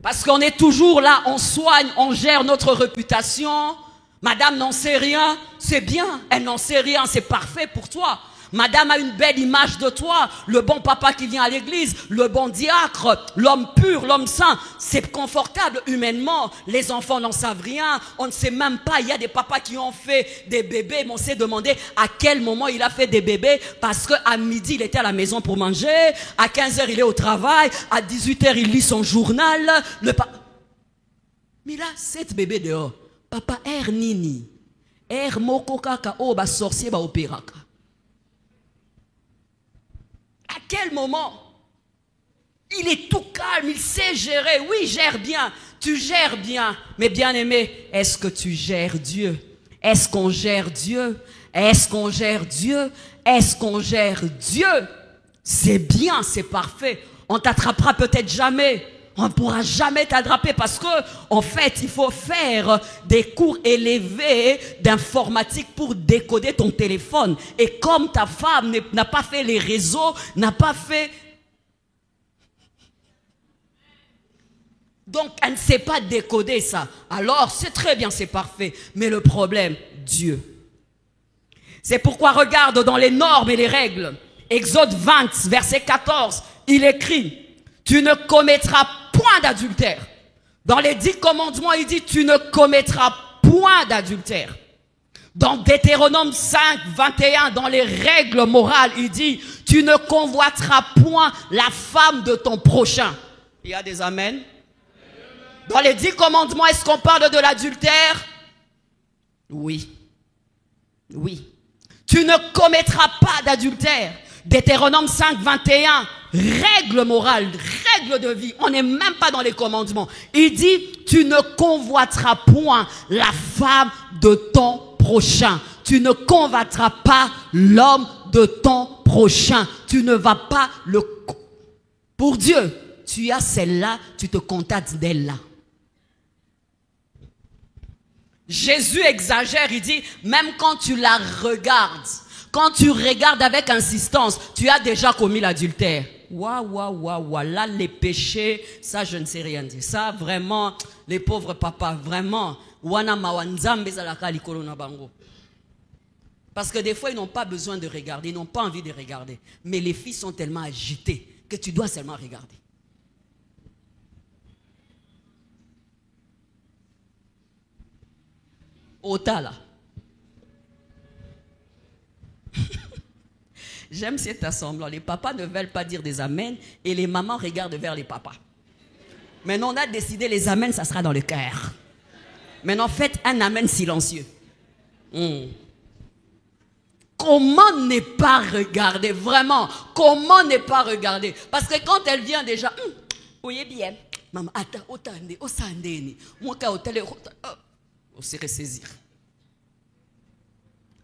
Parce qu'on est toujours là, on soigne, on gère notre réputation. Madame n'en sait rien, c'est bien. Elle n'en sait rien, c'est parfait pour toi. Madame a une belle image de toi. Le bon papa qui vient à l'église, le bon diacre, l'homme pur, l'homme saint. C'est confortable humainement. Les enfants n'en savent rien. On ne sait même pas. Il y a des papas qui ont fait des bébés. Mais on s'est demandé à quel moment il a fait des bébés. Parce qu'à midi, il était à la maison pour manger. À 15h, il est au travail. À 18h, il lit son journal. Mais là, 7 bébés dehors. Papa, nini. Moko kaka o ba sorcier ba opéraka. À quel moment? Il est tout calme, il sait gérer. Oui, gère bien, tu gères bien. Mais bien aimé, est-ce que tu gères Dieu? Est-ce qu'on gère Dieu? Est-ce qu'on gère Dieu? Est-ce qu'on gère Dieu? C'est bien, c'est parfait. On t'attrapera peut-être jamais. On ne pourra jamais t'attraper parce que, en fait, il faut faire des cours élevés d'informatique pour décoder ton téléphone. Et comme ta femme n'a pas fait les réseaux, n'a pas fait... Donc, elle ne sait pas décoder ça. Alors, c'est très bien, c'est parfait. Mais le problème, Dieu. C'est pourquoi regarde dans les normes et les règles. Exode 20, verset 14, il écrit... Tu ne commettras point d'adultère. Dans les 10 commandements, il dit, tu ne commettras point d'adultère. Dans Deutéronome 5, 21, dans les règles morales, il dit, tu ne convoiteras point la femme de ton prochain. Il y a des amens. Dans les 10 commandements, est-ce qu'on parle de l'adultère? Oui. Oui. Tu ne commettras pas d'adultère. Deutéronome 5, 21, règle morale, règle de vie. On n'est même pas dans les commandements. Il dit, tu ne convoiteras point la femme de ton prochain. Tu ne convoiteras pas l'homme de ton prochain. Tu ne vas pas le... Pour Dieu, tu as celle-là, tu te contactes d'elle-là. Jésus exagère, il dit, même quand tu la regardes, quand tu regardes avec insistance, tu as déjà commis l'adultère. Waouh, là les péchés, ça je ne sais rien dire. Ça vraiment, les pauvres papas, vraiment. Parce que des fois ils n'ont pas besoin de regarder, ils n'ont pas envie de regarder. Mais les filles sont tellement agitées que tu dois seulement regarder. Ota là. J'aime cet assemblement. Les papas ne veulent pas dire des amens et les mamans regardent vers les papas. Maintenant, on a décidé les amens, ça sera dans le cœur. Maintenant, faites un amen silencieux. Comment ne pas regarder? Vraiment, comment ne pas regarder? Parce que quand elle vient déjà, oui, bien. Maman, attends, otande, osandeni. Moi, quand on s'est ressaisir.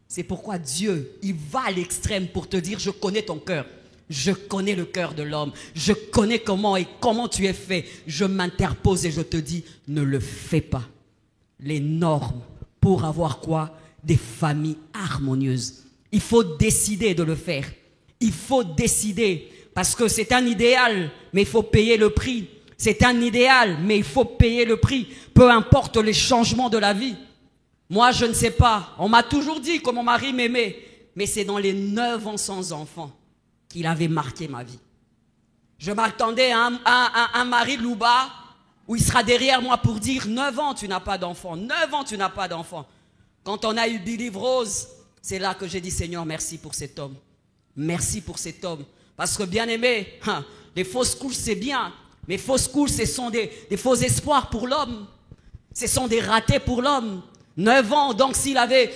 C'est pourquoi Dieu, il va à l'extrême pour te dire, je connais ton cœur. Je connais le cœur de l'homme. Je connais comment tu es fait. Je m'interpose et je te dis, ne le fais pas. Les normes pour avoir quoi? Des familles harmonieuses. Il faut décider de le faire. Il faut décider. Parce que c'est un idéal, mais il faut payer le prix. C'est un idéal, mais il faut payer le prix. Peu importe les changements de la vie. Moi, je ne sais pas. On m'a toujours dit que mon mari m'aimait. Mais c'est dans les 9 ans sans enfant qu'il avait marqué ma vie. Je m'attendais à un mari louba où il sera derrière moi pour dire 9 ans, tu n'as pas d'enfant. 9 ans, tu n'as pas d'enfant. Quand on a eu Billy Rose, c'est là que j'ai dit Seigneur, merci pour cet homme. Merci pour cet homme. Parce que bien aimé, les fausses couches c'est bien, mais fausses couches ce sont des faux espoirs pour l'homme. Ce sont des ratés pour l'homme. 9 ans, donc s'il avait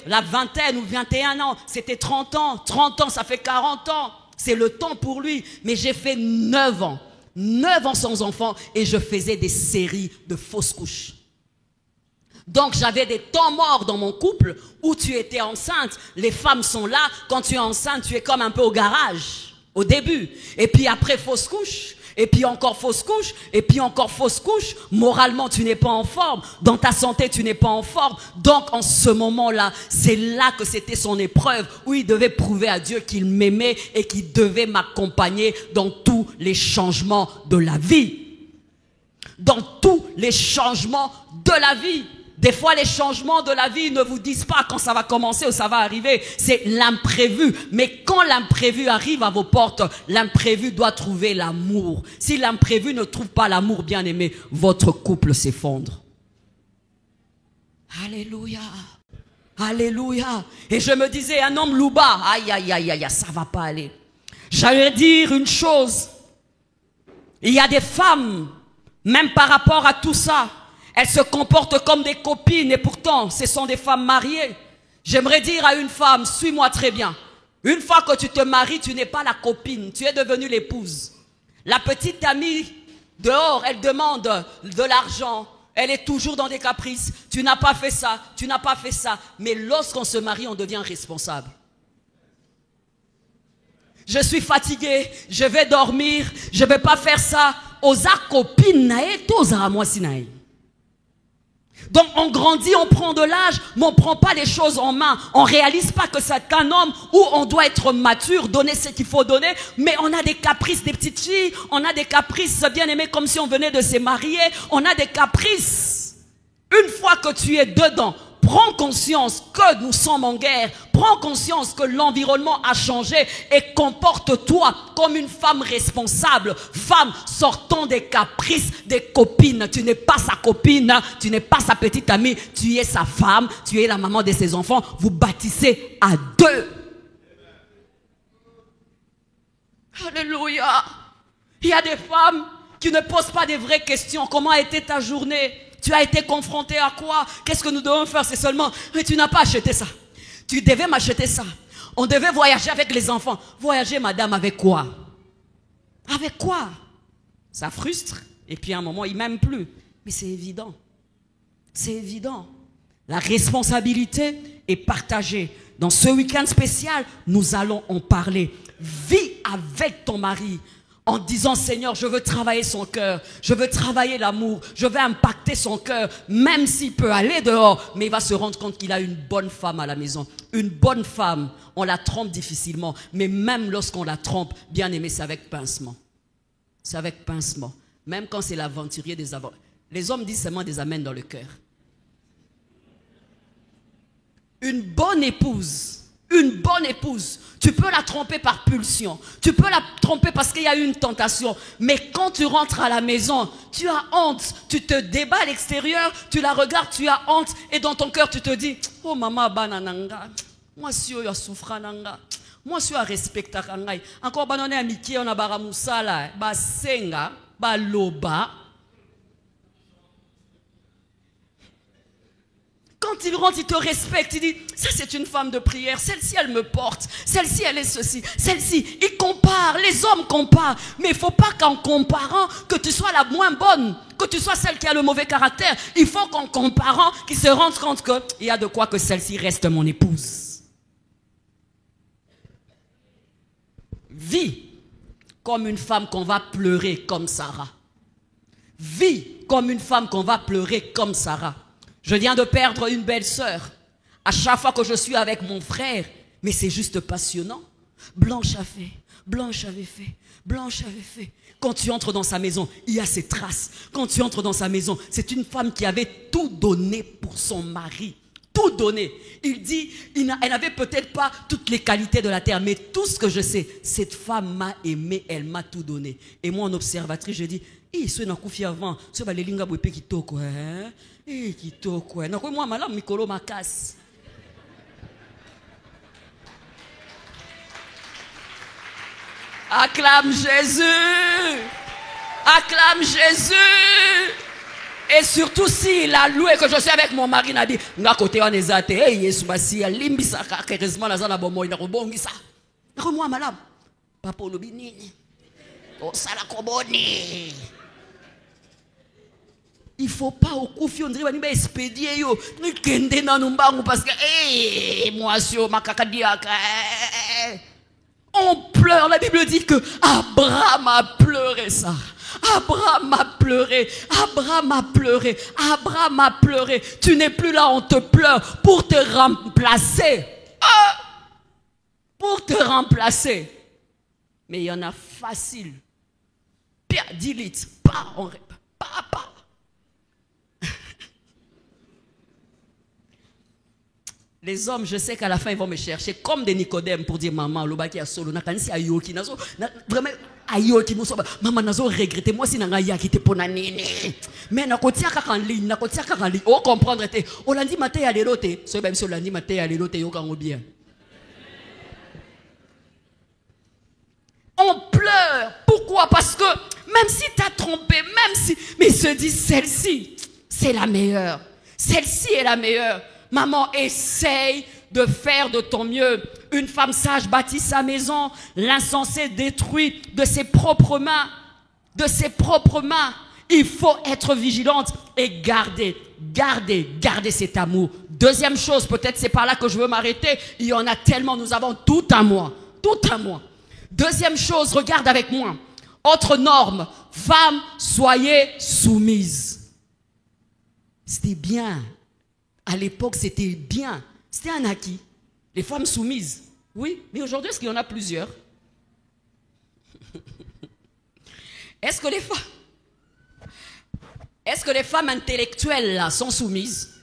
la vingtaine ou 21 ans, c'était 30 ans. 30 ans, ça fait 40 ans. C'est le temps pour lui. Mais j'ai fait 9 ans. 9 ans sans enfant et je faisais des séries de fausses couches. Donc j'avais des temps morts dans mon couple où tu étais enceinte. Les femmes sont là. Quand tu es enceinte, tu es comme un peu au garage au début. Et puis après, fausse couche. Et puis encore fausse couche, et puis encore fausse couche. Moralement, tu n'es pas en forme. Dans ta santé, tu n'es pas en forme. Donc, en ce moment-là, c'est là que c'était son épreuve, où il devait prouver à Dieu qu'il m'aimait et qu'il devait m'accompagner dans tous les changements de la vie. Dans tous les changements de la vie. Des fois, les changements de la vie ne vous disent pas quand ça va commencer ou ça va arriver. C'est l'imprévu. Mais quand l'imprévu arrive à vos portes, l'imprévu doit trouver l'amour. Si l'imprévu ne trouve pas l'amour, bien aimé, votre couple s'effondre. Alléluia. Alléluia. Et je me disais, un homme louba, aïe, aïe, aïe, aïe, ça va pas aller. J'allais dire une chose. Il y a des femmes, même par rapport à tout ça, elles se comportent comme des copines et pourtant, ce sont des femmes mariées. J'aimerais dire à une femme, suis-moi très bien. Une fois que tu te maries, tu n'es pas la copine, tu es devenue l'épouse. La petite amie, dehors, elle demande de l'argent. Elle est toujours dans des caprices. Tu n'as pas fait ça, tu n'as pas fait ça. Mais lorsqu'on se marie, on devient responsable. Je suis fatiguée, je vais dormir, je ne vais pas faire ça. Osa copine nae, toza moi sinae. Donc on grandit, on prend de l'âge, mais on ne prend pas les choses en main. On ne réalise pas que c'est un homme où on doit être mature, donner ce qu'il faut donner, mais on a des caprices des petites filles, on a des caprices bien aimés comme si on venait de se marier, on a des caprices. Une fois que tu es dedans, prends conscience que nous sommes en guerre. Prends conscience que l'environnement a changé et comporte-toi comme une femme responsable. Femme sortant des caprices des copines. Tu n'es pas sa copine, tu n'es pas sa petite amie, tu es sa femme, tu es la maman de ses enfants. Vous bâtissez à deux. Alléluia. Il y a des femmes qui ne posent pas des vraies questions. Comment a été ta journée? Tu as été confronté à quoi? Qu'est-ce que nous devons faire? C'est seulement, mais tu n'as pas acheté ça. Tu devais m'acheter ça. On devait voyager avec les enfants. Voyager, madame, avec quoi? Avec quoi? Ça frustre. Et puis à un moment, il ne m'aime plus. Mais c'est évident. C'est évident. La responsabilité est partagée. Dans ce week-end spécial, nous allons en parler. Vis avec ton mari. En disant, Seigneur, je veux travailler son cœur, je veux travailler l'amour, je veux impacter son cœur, même s'il peut aller dehors, mais il va se rendre compte qu'il a une bonne femme à la maison. Une bonne femme, on la trompe difficilement, mais même lorsqu'on la trompe, bien aimé, c'est avec pincement. C'est avec pincement. Même quand c'est l'aventurier des aventures. Les hommes disent seulement des amens dans le cœur. Une bonne épouse, tu peux la tromper par pulsion, tu peux la tromper parce qu'il y a eu une tentation, mais quand tu rentres à la maison, tu as honte, tu te débats à l'extérieur, tu la regardes, tu as honte, et dans ton cœur tu te dis, oh maman banananga, moi si yo souffrananga, moi si yo respectaka ngai, encore banane amitié on a baramusala, ba senga, ba loba. Quand il rentre, il te respecte, il dit, ça c'est une femme de prière, celle-ci elle me porte, celle-ci elle est ceci, celle-ci, il compare, les hommes comparent, mais il ne faut pas qu'en comparant, que tu sois la moins bonne, que tu sois celle qui a le mauvais caractère, il faut qu'en comparant, qu'ils se rendent compte qu'il y a de quoi que celle-ci reste mon épouse. Vis comme une femme qu'on va pleurer comme Sarah. Vis comme une femme qu'on va pleurer comme Sarah. Je viens de perdre une belle-sœur. À chaque fois que je suis avec mon frère, mais c'est juste passionnant. Blanche a fait, Blanche avait fait, Blanche avait fait. Quand tu entres dans sa maison, il y a ses traces. Quand tu entres dans sa maison, c'est une femme qui avait tout donné pour son mari. Tout donné. Il dit, elle n'avait peut-être pas toutes les qualités de la terre, mais tout ce que je sais, cette femme m'a aimé, elle m'a tout donné. Et moi, en observatrice, je dis, ce n'est pas avant, ce n'est pas les linga bouépé qui toko, hein? Qui toko, hein? Moi, malam mikolo ma casse. Acclame Jésus. Acclame Jésus. Et surtout s'il a loué que je suis avec mon mari, il a dit, nga côté on est athée, hey Yesu basi ya limbisa karisma na zana bomo ina kobongisa. Nako moi malade. Papa olobi nini? O sala koboni. Il faut pas au koufi on dirait ba expédier yo, ni kende na numbangu parce que moi sur ma kakadiaka. On pleure, la Bible dit que Abraham a pleuré ça. Abraham a pleuré, Abraham a pleuré, Abraham a pleuré. Tu n'es plus là, on te pleure pour te remplacer. Pour te remplacer. Mais il y en a facile. Pire, 10 litres. Pas. Les hommes, je sais qu'à la fin, ils vont me chercher comme des Nicodèmes pour dire maman, le baki a solo, nakanisi ayoki, nazo, vraiment ayoki, maman nazo regretter, moi si nanga yaki te pona nini. Mais nakotia kaka en ligne, oh comprendre te, o lundi matin ya lelo te, so même so lundi matin ya lelo te yo kango bien. On pleure, pourquoi? Parce que même si tu as trompé, même si, mais ils se disent celle-ci, c'est la meilleure, celle-ci est la meilleure. Maman, essaye de faire de ton mieux. Une femme sage bâtit sa maison. L'insensé détruit de ses propres mains. De ses propres mains. Il faut être vigilante et garder cet amour. Deuxième chose, peut-être c'est par là que je veux m'arrêter. Il y en a tellement, nous avons tout un mois. Deuxième chose, regarde avec moi. Autre norme, femmes, soyez soumises. C'était bien. À l'époque, c'était bien. C'était un acquis. Les femmes soumises. Oui, mais aujourd'hui, est-ce qu'il y en a plusieurs? Est-ce que les femmes intellectuelles là sont soumises?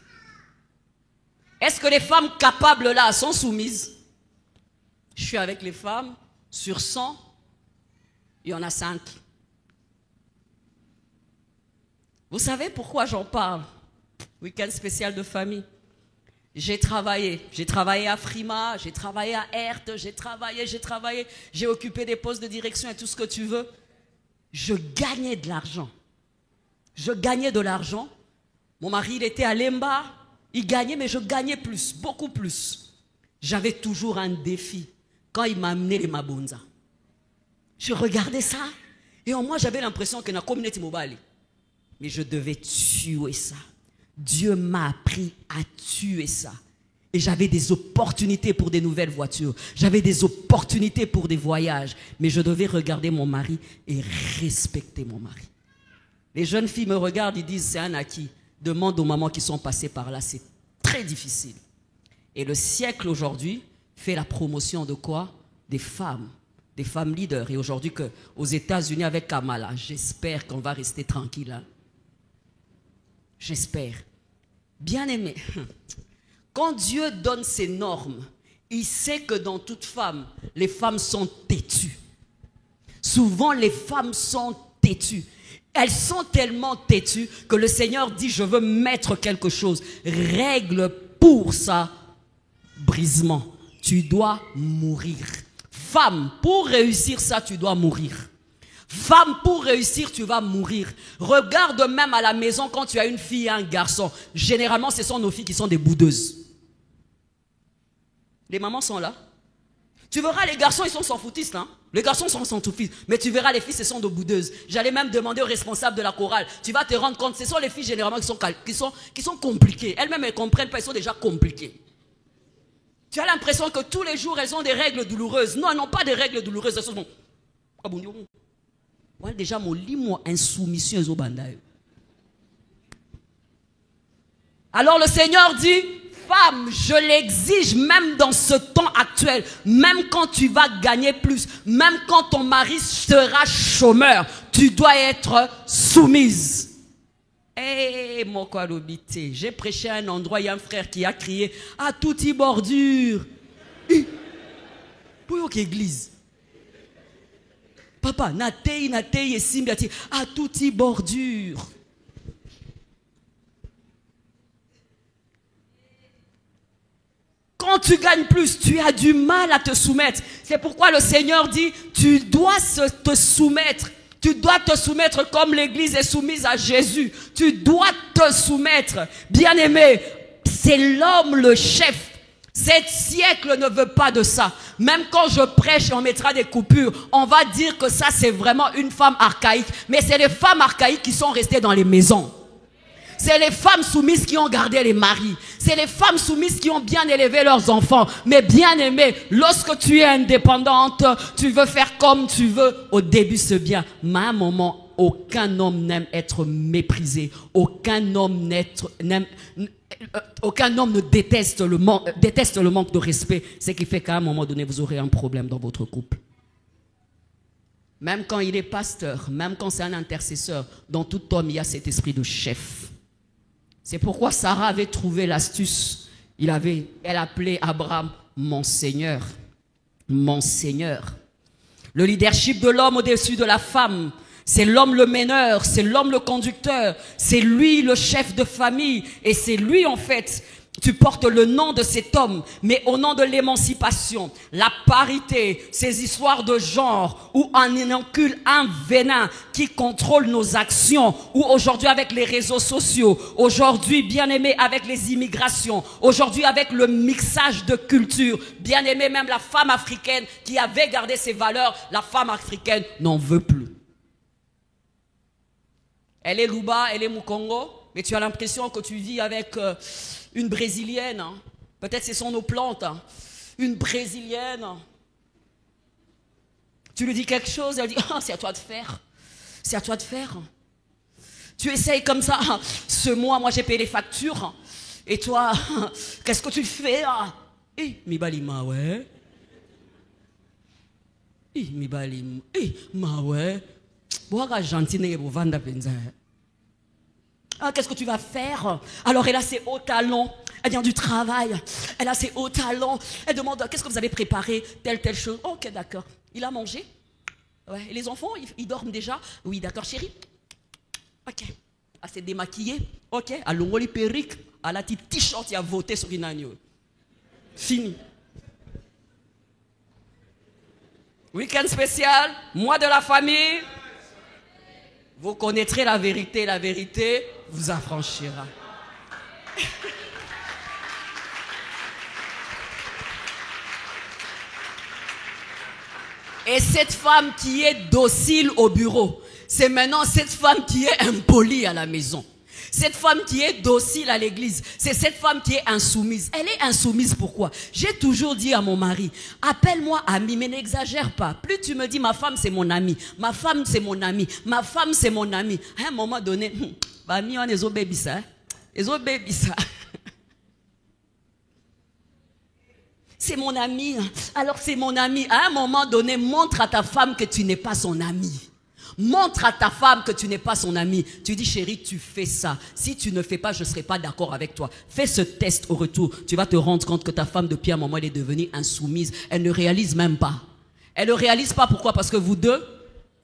Est-ce que les femmes capables là sont soumises? Je suis avec les femmes, sur 100, il y en a 5. Vous savez pourquoi j'en parle? Week-end spécial de famille. J'ai travaillé à Frima, j'ai travaillé à Hertz, j'ai travaillé, j'ai occupé des postes de direction et tout ce que tu veux. Je gagnais de l'argent. Mon mari, il était à Lemba, il gagnait, mais je gagnais plus, beaucoup plus. J'avais toujours un défi quand il m'a amené les Mabonza. Je regardais ça, et en moi, j'avais l'impression que dans la communauté mobile, mais je devais tuer ça. Dieu m'a appris à tuer ça. Et j'avais des opportunités pour des nouvelles voitures. J'avais des opportunités pour des voyages. Mais je devais regarder mon mari et respecter mon mari. Les jeunes filles me regardent, ils disent c'est un acquis. Demande aux mamans qui sont passées par là, c'est très difficile. Et le siècle aujourd'hui fait la promotion de quoi? Des femmes leaders. Et aujourd'hui aux États-Unis avec Kamala, j'espère qu'on va rester tranquille là. J'espère. Bien-aimé, quand Dieu donne ses normes, il sait que dans toute femme, les femmes sont têtues. Souvent, les femmes sont têtues. Elles sont tellement têtues que le Seigneur dit, je veux mettre quelque chose. Règle pour ça, brisement. Tu dois mourir. Femme, pour réussir ça, tu dois mourir. Femme, pour réussir, tu vas mourir. Regarde même à la maison quand tu as une fille et un garçon. Généralement, ce sont nos filles qui sont des boudeuses. Les mamans sont là. Tu verras, les garçons, ils sont sans foutistes. Hein? Les garçons sont sans foutistes. Mais tu verras, les filles, ce sont des boudeuses. J'allais même demander aux responsables de la chorale. Tu vas te rendre compte, ce sont les filles généralement qui sont compliquées. Elles-mêmes, elles ne comprennent pas, elles sont déjà compliquées. Tu as l'impression que tous les jours, elles ont des règles douloureuses. Non, elles n'ont pas de règles douloureuses. Elles sont... Moi, déjà, mon lit, moi, insoumission aux bandailles. Alors le Seigneur dit, femme, je l'exige même dans ce temps actuel, même quand tu vas gagner plus, même quand ton mari sera chômeur, tu dois être soumise. Eh, mon Kwalobité, j'ai prêché à un endroit, il y a un frère qui a crié, à toute bordure. Pour une église. Papa, natei et simbiati, à toute bordure. Quand tu gagnes plus, tu as du mal à te soumettre. C'est pourquoi le Seigneur dit, tu dois te soumettre. Tu dois te soumettre comme l'Église est soumise à Jésus. Tu dois te soumettre. Bien-aimé, c'est l'homme le chef. Cet siècle ne veut pas de ça. Même quand je prêche et on mettra des coupures, on va dire que ça c'est vraiment une femme archaïque. Mais c'est les femmes archaïques qui sont restées dans les maisons. C'est les femmes soumises qui ont gardé les maris. C'est les femmes soumises qui ont bien élevé leurs enfants. Mais bien aimé, lorsque tu es indépendante, tu veux faire comme tu veux. Au début c'est bien. Mais à un moment, aucun homme n'aime être méprisé. Aucun homme ne déteste le manque de respect. Ce qui fait qu'à un moment donné, vous aurez un problème dans votre couple. Même quand il est pasteur, même quand c'est un intercesseur, dans tout homme, il y a cet esprit de chef. C'est pourquoi Sarah avait trouvé l'astuce. Elle appelait Abraham mon Seigneur. Mon Seigneur. Le leadership de l'homme au-dessus de la femme, c'est l'homme le meneur, c'est l'homme le conducteur, c'est lui le chef de famille et c'est lui en fait. Tu portes le nom de cet homme, mais au nom de l'émancipation, la parité, ces histoires de genre, où on inocule un venin qui contrôle nos actions, ou aujourd'hui avec les réseaux sociaux, aujourd'hui bien aimé avec les immigrations, aujourd'hui avec le mixage de cultures, bien aimé même la femme africaine qui avait gardé ses valeurs, la femme africaine n'en veut plus. Elle est Luba, elle est Mukongo, mais tu as l'impression que tu vis avec une Brésilienne. Hein. Peut-être ce sont nos plantes. Hein. Une Brésilienne. Tu lui dis quelque chose, elle dit « Ah, c'est à toi de faire. C'est à toi de faire. » Tu essayes comme ça. Ce mois, moi j'ai payé les factures. Et toi, qu'est-ce que tu fais? Mi balima, ouais. Mi balima. Ma ouais. Ah, qu'est-ce que tu vas faire? Alors elle a ses hauts talons, elle vient du travail, elle a ses hauts talons, elle demande qu'est-ce que vous avez préparé, telle chose. Oh, ok, d'accord. Il a mangé? Ouais. Et les enfants, ils dorment déjà? Oui, d'accord, chérie. Ok. Elle s'est démaquillée. Ok. Allons, les perruques, elle a petit t-shirt, il a voté sur une agneau. Fini. Week-end spécial, mois de la famille. Vous connaîtrez la vérité vous affranchira. Et cette femme qui est docile au bureau, c'est maintenant cette femme qui est impolie à la maison. Cette femme qui est docile à l'église, c'est cette femme qui est insoumise. Elle est insoumise pourquoi? J'ai toujours dit à mon mari, appelle-moi ami, mais n'exagère pas. Plus tu me dis ma femme c'est mon ami, ma femme c'est mon ami, ma femme c'est mon ami. À un moment donné, on est au baby ça. C'est mon ami, alors c'est mon ami. À un moment donné, montre à ta femme que tu n'es pas son ami. Montre à ta femme que tu n'es pas son ami. Tu dis chérie, tu fais ça. Si tu ne fais pas, je ne serai pas d'accord avec toi. Fais ce test au retour. Tu vas te rendre compte que ta femme depuis un moment elle est devenue insoumise. Elle ne réalise même pas. Elle ne réalise pas pourquoi? Parce que vous deux,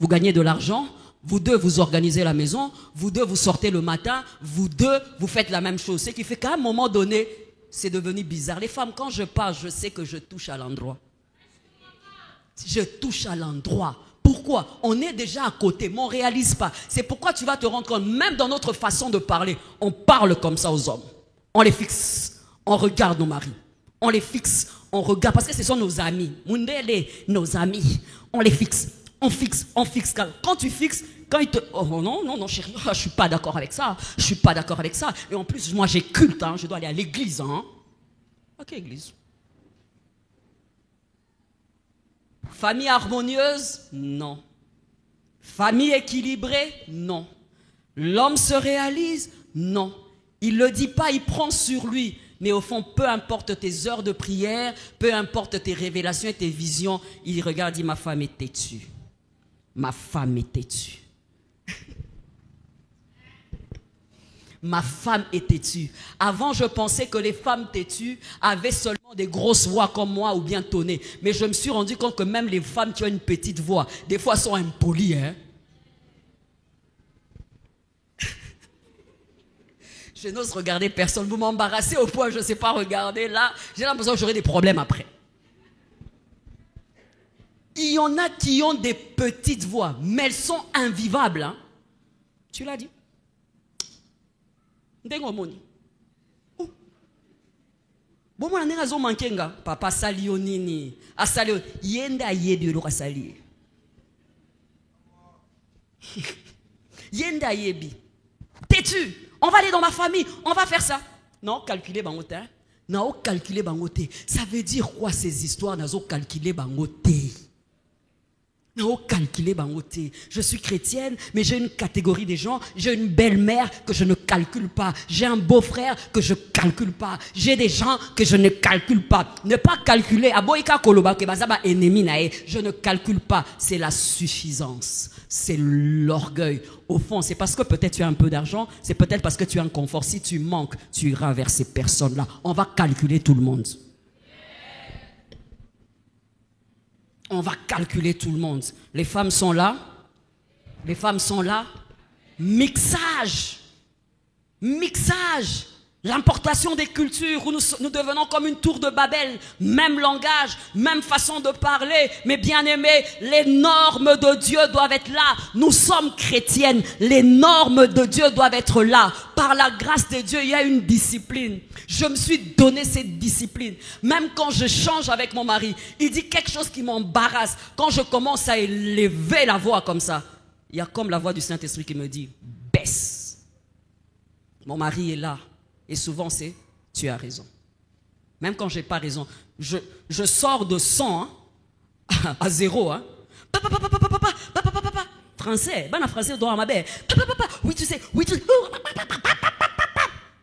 vous gagnez de l'argent. Vous deux, vous organisez la maison. Vous deux, vous sortez le matin. Vous deux, vous faites la même chose. Ce qui fait qu'à un moment donné, c'est devenu bizarre. Les femmes, quand je parle, je sais que je touche à l'endroit. Je touche à l'endroit. Pourquoi? On est déjà à côté, mais on ne réalise pas. C'est pourquoi tu vas te rendre compte, même dans notre façon de parler, on parle comme ça aux hommes. On les fixe, on regarde nos maris. On les fixe, on regarde, parce que ce sont nos amis. Nos amis. On les fixe, on fixe. Quand tu fixes, quand ils te... Oh non, chérie, je ne suis pas d'accord avec ça. Je ne suis pas d'accord avec ça. Et en plus, moi j'ai culte, je dois aller à l'église. Ok, église. Famille harmonieuse? Non. Famille équilibrée? Non. L'homme se réalise? Non. Il ne le dit pas, il prend sur lui. Mais au fond, peu importe tes heures de prière, peu importe tes révélations et tes visions, il regarde et dit, ma femme est têtue. Ma femme est têtue. Ma femme est têtue. Avant, je pensais que les femmes têtues avaient seulement des grosses voix comme moi ou bien tonnées. Mais je me suis rendu compte que même les femmes qui ont une petite voix, des fois sont impolies. Je n'ose regarder personne. Vous m'embarrassez au point où je ne sais pas regarder. Là, j'ai l'impression que j'aurai des problèmes après. Il y en a qui ont des petites voix, mais elles sont invivables. Hein? Tu l'as dit. Ndengomoni. Bon, moi, je suis manqué. Papa sali onini. Asali yenda yebi lo asali. Yenda yebi. Têtu. On va aller dans ma famille. On va faire ça. Non, calculer bangote. Non, calculer bangote. Ça veut dire quoi ces histoires? Nazo calculer bangote. Je suis chrétienne, mais j'ai une catégorie des gens. J'ai une belle-mère que je ne calcule pas. J'ai un beau-frère que je ne calcule pas. J'ai des gens que je ne calcule pas. Ne pas calculer. Je ne calcule pas. C'est la suffisance. C'est l'orgueil. Au fond, c'est parce que peut-être tu as un peu d'argent. C'est peut-être parce que tu as un confort. Si tu manques, tu iras vers ces personnes-là. On va calculer tout le monde. On va calculer tout le monde. Les femmes sont là. Les femmes sont là. Mixage. Mixage. L'importation des cultures où nous devenons comme une tour de Babel. Même langage, même façon de parler. Mais bien aimés, les normes de Dieu doivent être là. Nous sommes chrétiennes. Les normes de Dieu doivent être là. Par la grâce de Dieu, il y a une discipline. Je me suis donné cette discipline. Même quand je change avec mon mari, il dit quelque chose qui m'embarrasse. Quand je commence à élever la voix comme ça, il y a comme la voix du Saint-Esprit qui me dit, baisse. Mon mari est là. Et souvent c'est, tu as raison. Même quand je n'ai pas raison. Je sors de 100 hein, à 0. Hein. Français. Ben en français, doit ma belle. Oui, tu sais. Oui, tu sais.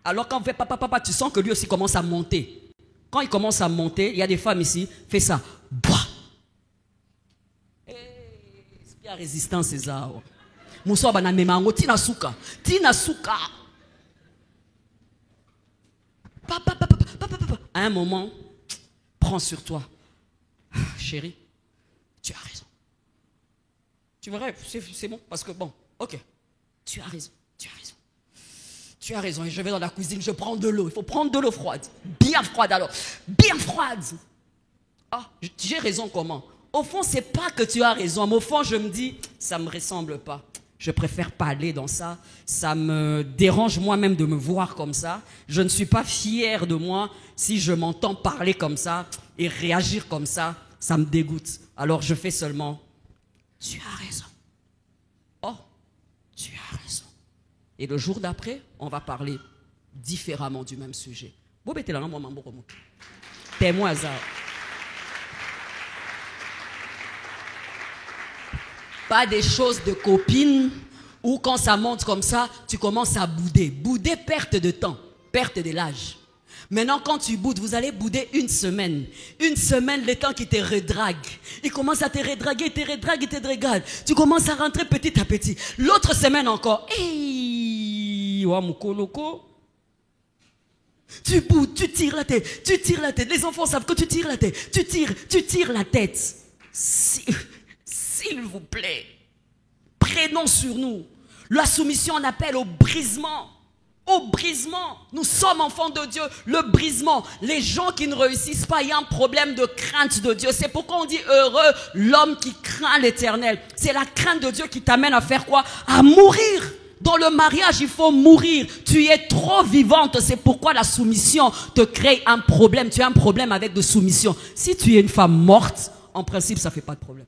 Alors quand on fait papa, tu sens que lui aussi commence à monter. Quand il commence à monter, il y a des femmes ici, fais ça. Bois. Il y a résistance, c'est ça. Moussa banamema, tina souka. Tina souka. Papa. À un moment, prends sur toi. Chérie, tu as raison. Tu verras, c'est bon, parce que bon, ok. Tu as raison. Tu as raison. Et je vais dans la cuisine, je prends de l'eau. Il faut prendre de l'eau froide. Bien froide alors. Bien froide. Ah, j'ai raison comment? Au fond, c'est pas que tu as raison. Mais au fond, je me dis, ça me ressemble pas. Je préfère pas aller dans ça. Ça me dérange moi-même de me voir comme ça. Je ne suis pas fière de moi si je m'entends parler comme ça et réagir comme ça. Ça me dégoûte. Alors je fais seulement, tu as raison. Oh, tu as raison. Et le jour d'après, on va parler différemment du même sujet. Témoin ça. Pas des choses de copines où quand ça monte comme ça, tu commences à bouder. Bouder, perte de temps, perte de l'âge. Maintenant, quand tu boudes, vous allez bouder une semaine. Une semaine, le temps qui te redrague. Il commence à te redraguer, te redrague. Tu commences à rentrer petit à petit. L'autre semaine encore. Hey, tu boudes, tu tires la tête. Les enfants savent que tu tires la tête. Tu tires la tête. S'il vous plaît, prenons sur nous. La soumission, on appelle au brisement. Au brisement. Nous sommes enfants de Dieu. Le brisement. Les gens qui ne réussissent pas, il y a un problème de crainte de Dieu. C'est pourquoi on dit heureux l'homme qui craint l'Éternel. C'est la crainte de Dieu qui t'amène à faire quoi? À mourir. Dans le mariage, il faut mourir. Tu es trop vivante. C'est pourquoi la soumission te crée un problème. Tu as un problème avec de soumission. Si tu es une femme morte, en principe, ça ne fait pas de problème.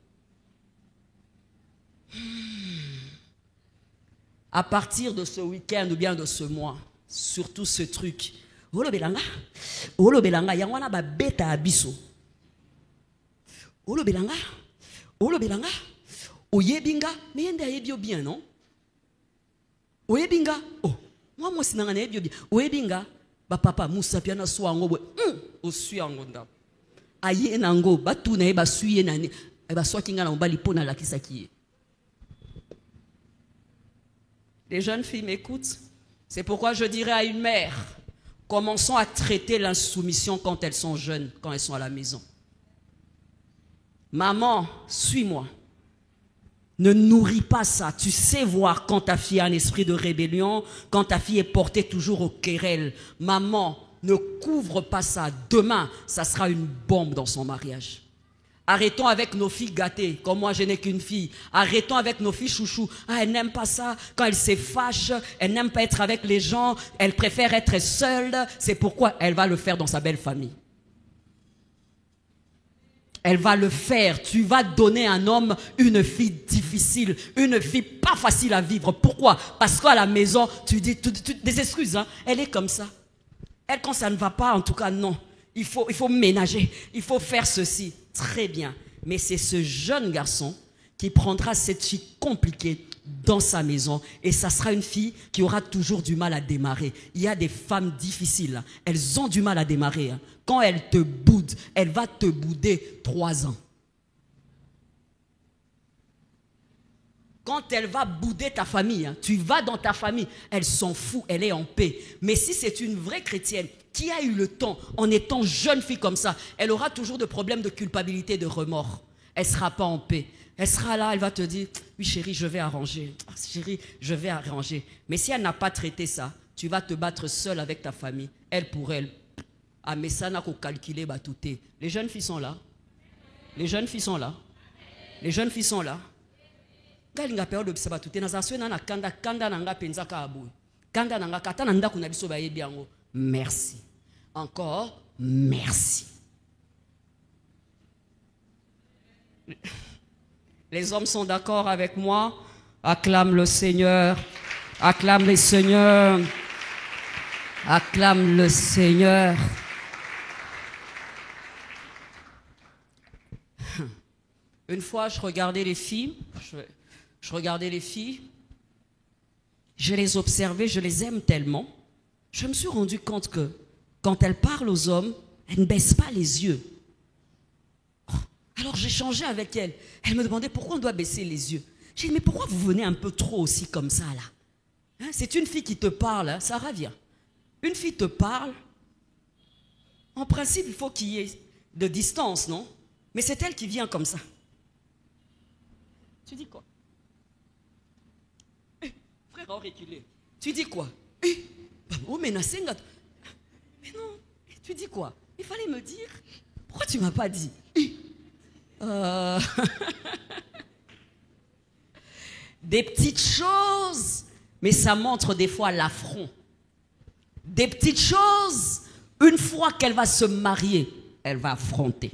À partir de ce week-end ou bien de ce mois, surtout ce truc, Olo belanga, yangwana ba beta abiso. Olo belanga, oyebinga, mais yende ayebio bien, non? Oyebinga, oh, moi sinanga na yebio bien. Oyebinga, ba papa Moussa piana so ango, osu ango nda. Aye nango, batu na ba suye nani, ba swakinga na mbali pona la kisaki. Les jeunes filles m'écoutent. C'est pourquoi je dirais à une mère, commençons à traiter l'insoumission quand elles sont jeunes, quand elles sont à la maison. Maman, suis-moi. Ne nourris pas ça. Tu sais voir quand ta fille a un esprit de rébellion, quand ta fille est portée toujours aux querelles. Maman, ne couvre pas ça. Demain, ça sera une bombe dans son mariage. Arrêtons avec nos filles gâtées, comme moi je n'ai qu'une fille. Arrêtons avec nos filles chouchou. Ah, elle n'aime pas ça. Quand elle se fâche, elle n'aime pas être avec les gens. Elle préfère être seule. C'est pourquoi elle va le faire dans sa belle famille. Elle va le faire. Tu vas donner à un homme une fille difficile, une fille pas facile à vivre. Pourquoi? Parce qu'à la maison, tu dis des excuses. Hein? Elle est comme ça. Elle, quand ça ne va pas, en tout cas, non. Il faut ménager. Il faut faire ceci. Très bien. Mais c'est ce jeune garçon qui prendra cette fille compliquée dans sa maison et ça sera une fille qui aura toujours du mal à démarrer. Il y a des femmes difficiles. Elles ont du mal à démarrer. Quand elles te boudent, elle va te bouder 3 ans. Quand elle va bouder ta famille, tu vas dans ta famille, elle s'en fout, elle est en paix. Mais si c'est une vraie chrétienne qui a eu le temps, en étant jeune fille comme ça, elle aura toujours des problèmes de culpabilité, de remords. Elle ne sera pas en paix. Elle sera là, elle va te dire, oui chérie, je vais arranger. Ah, chérie, je vais arranger. Mais si elle n'a pas traité ça, tu vas te battre seule avec ta famille, elle pour elle. Ah, mais ça n'a qu'au calculer, bah tout est. Les jeunes filles sont là. Les jeunes filles sont là. Les jeunes filles sont là. Merci. Encore, merci. Les hommes sont d'accord avec moi. Acclame le Seigneur. Acclame le Seigneur. Acclame le Seigneur. Une fois, je regardais les filles. Je regardais les filles. Je les observais, je les aime tellement. Je me suis rendu compte que quand elles parlent aux hommes, elles ne baissent pas les yeux. Alors j'échangeais avec elles. Elles me demandaient pourquoi on doit baisser les yeux. J'ai dit, mais pourquoi vous venez un peu trop aussi comme ça là? Hein, c'est une fille qui te parle, hein, Sarah, viens. Une fille te parle. En principe, il faut qu'il y ait de distance, non? Mais c'est elle qui vient comme ça. Tu dis quoi? Frère, reculé. Tu dis quoi? Oh, mais non. Tu dis quoi? Il fallait me dire. Pourquoi tu ne m'as pas dit? Des petites choses, mais ça montre des fois l'affront. Des petites choses, une fois qu'elle va se marier, elle va affronter.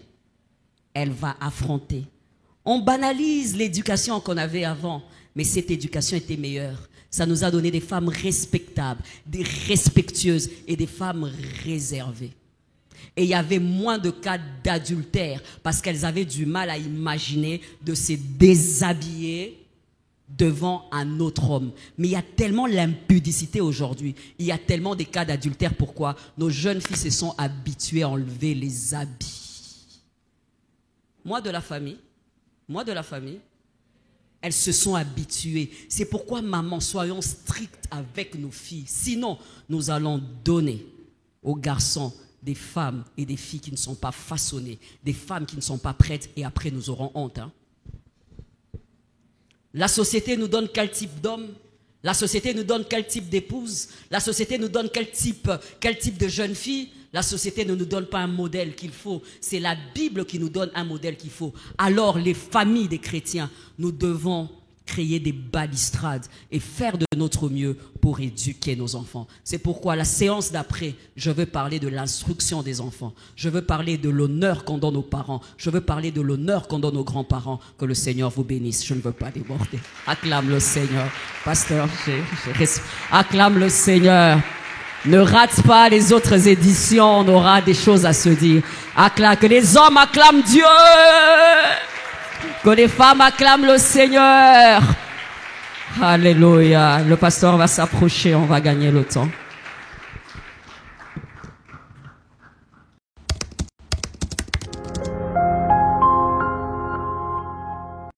Elle va affronter. On banalise l'éducation qu'on avait avant, mais cette éducation était meilleure. Ça nous a donné des femmes respectables, des respectueuses et des femmes réservées. Et il y avait moins de cas d'adultère parce qu'elles avaient du mal à imaginer de se déshabiller devant un autre homme. Mais il y a tellement l'impudicité aujourd'hui. Il y a tellement des cas d'adultère. Pourquoi? Nos jeunes filles se sont habituées à enlever les habits. Moi de la famille, elles se sont habituées. C'est pourquoi, maman, soyons strictes avec nos filles. Sinon, nous allons donner aux garçons des femmes et des filles qui ne sont pas façonnées, des femmes qui ne sont pas prêtes et après nous aurons honte. Hein? La société nous donne quel type d'homme? La société nous donne quel type d'épouse? La société nous donne quel type de jeune fille? La société ne nous donne pas un modèle qu'il faut. C'est la Bible qui nous donne un modèle qu'il faut. Alors les familles des chrétiens, nous devons créer des balustrades et faire de notre mieux pour éduquer nos enfants. C'est pourquoi la séance d'après, je veux parler de l'instruction des enfants. Je veux parler de l'honneur qu'on donne aux parents. Je veux parler de l'honneur qu'on donne aux grands-parents. Que le Seigneur vous bénisse. Je ne veux pas déborder. Acclame le Seigneur. Pasteur, acclame le Seigneur. Ne rate pas les autres éditions. On aura des choses à se dire. Acclame, que les hommes acclament Dieu. Que les femmes acclament le Seigneur. Alléluia. Le pasteur va s'approcher, on va gagner le temps.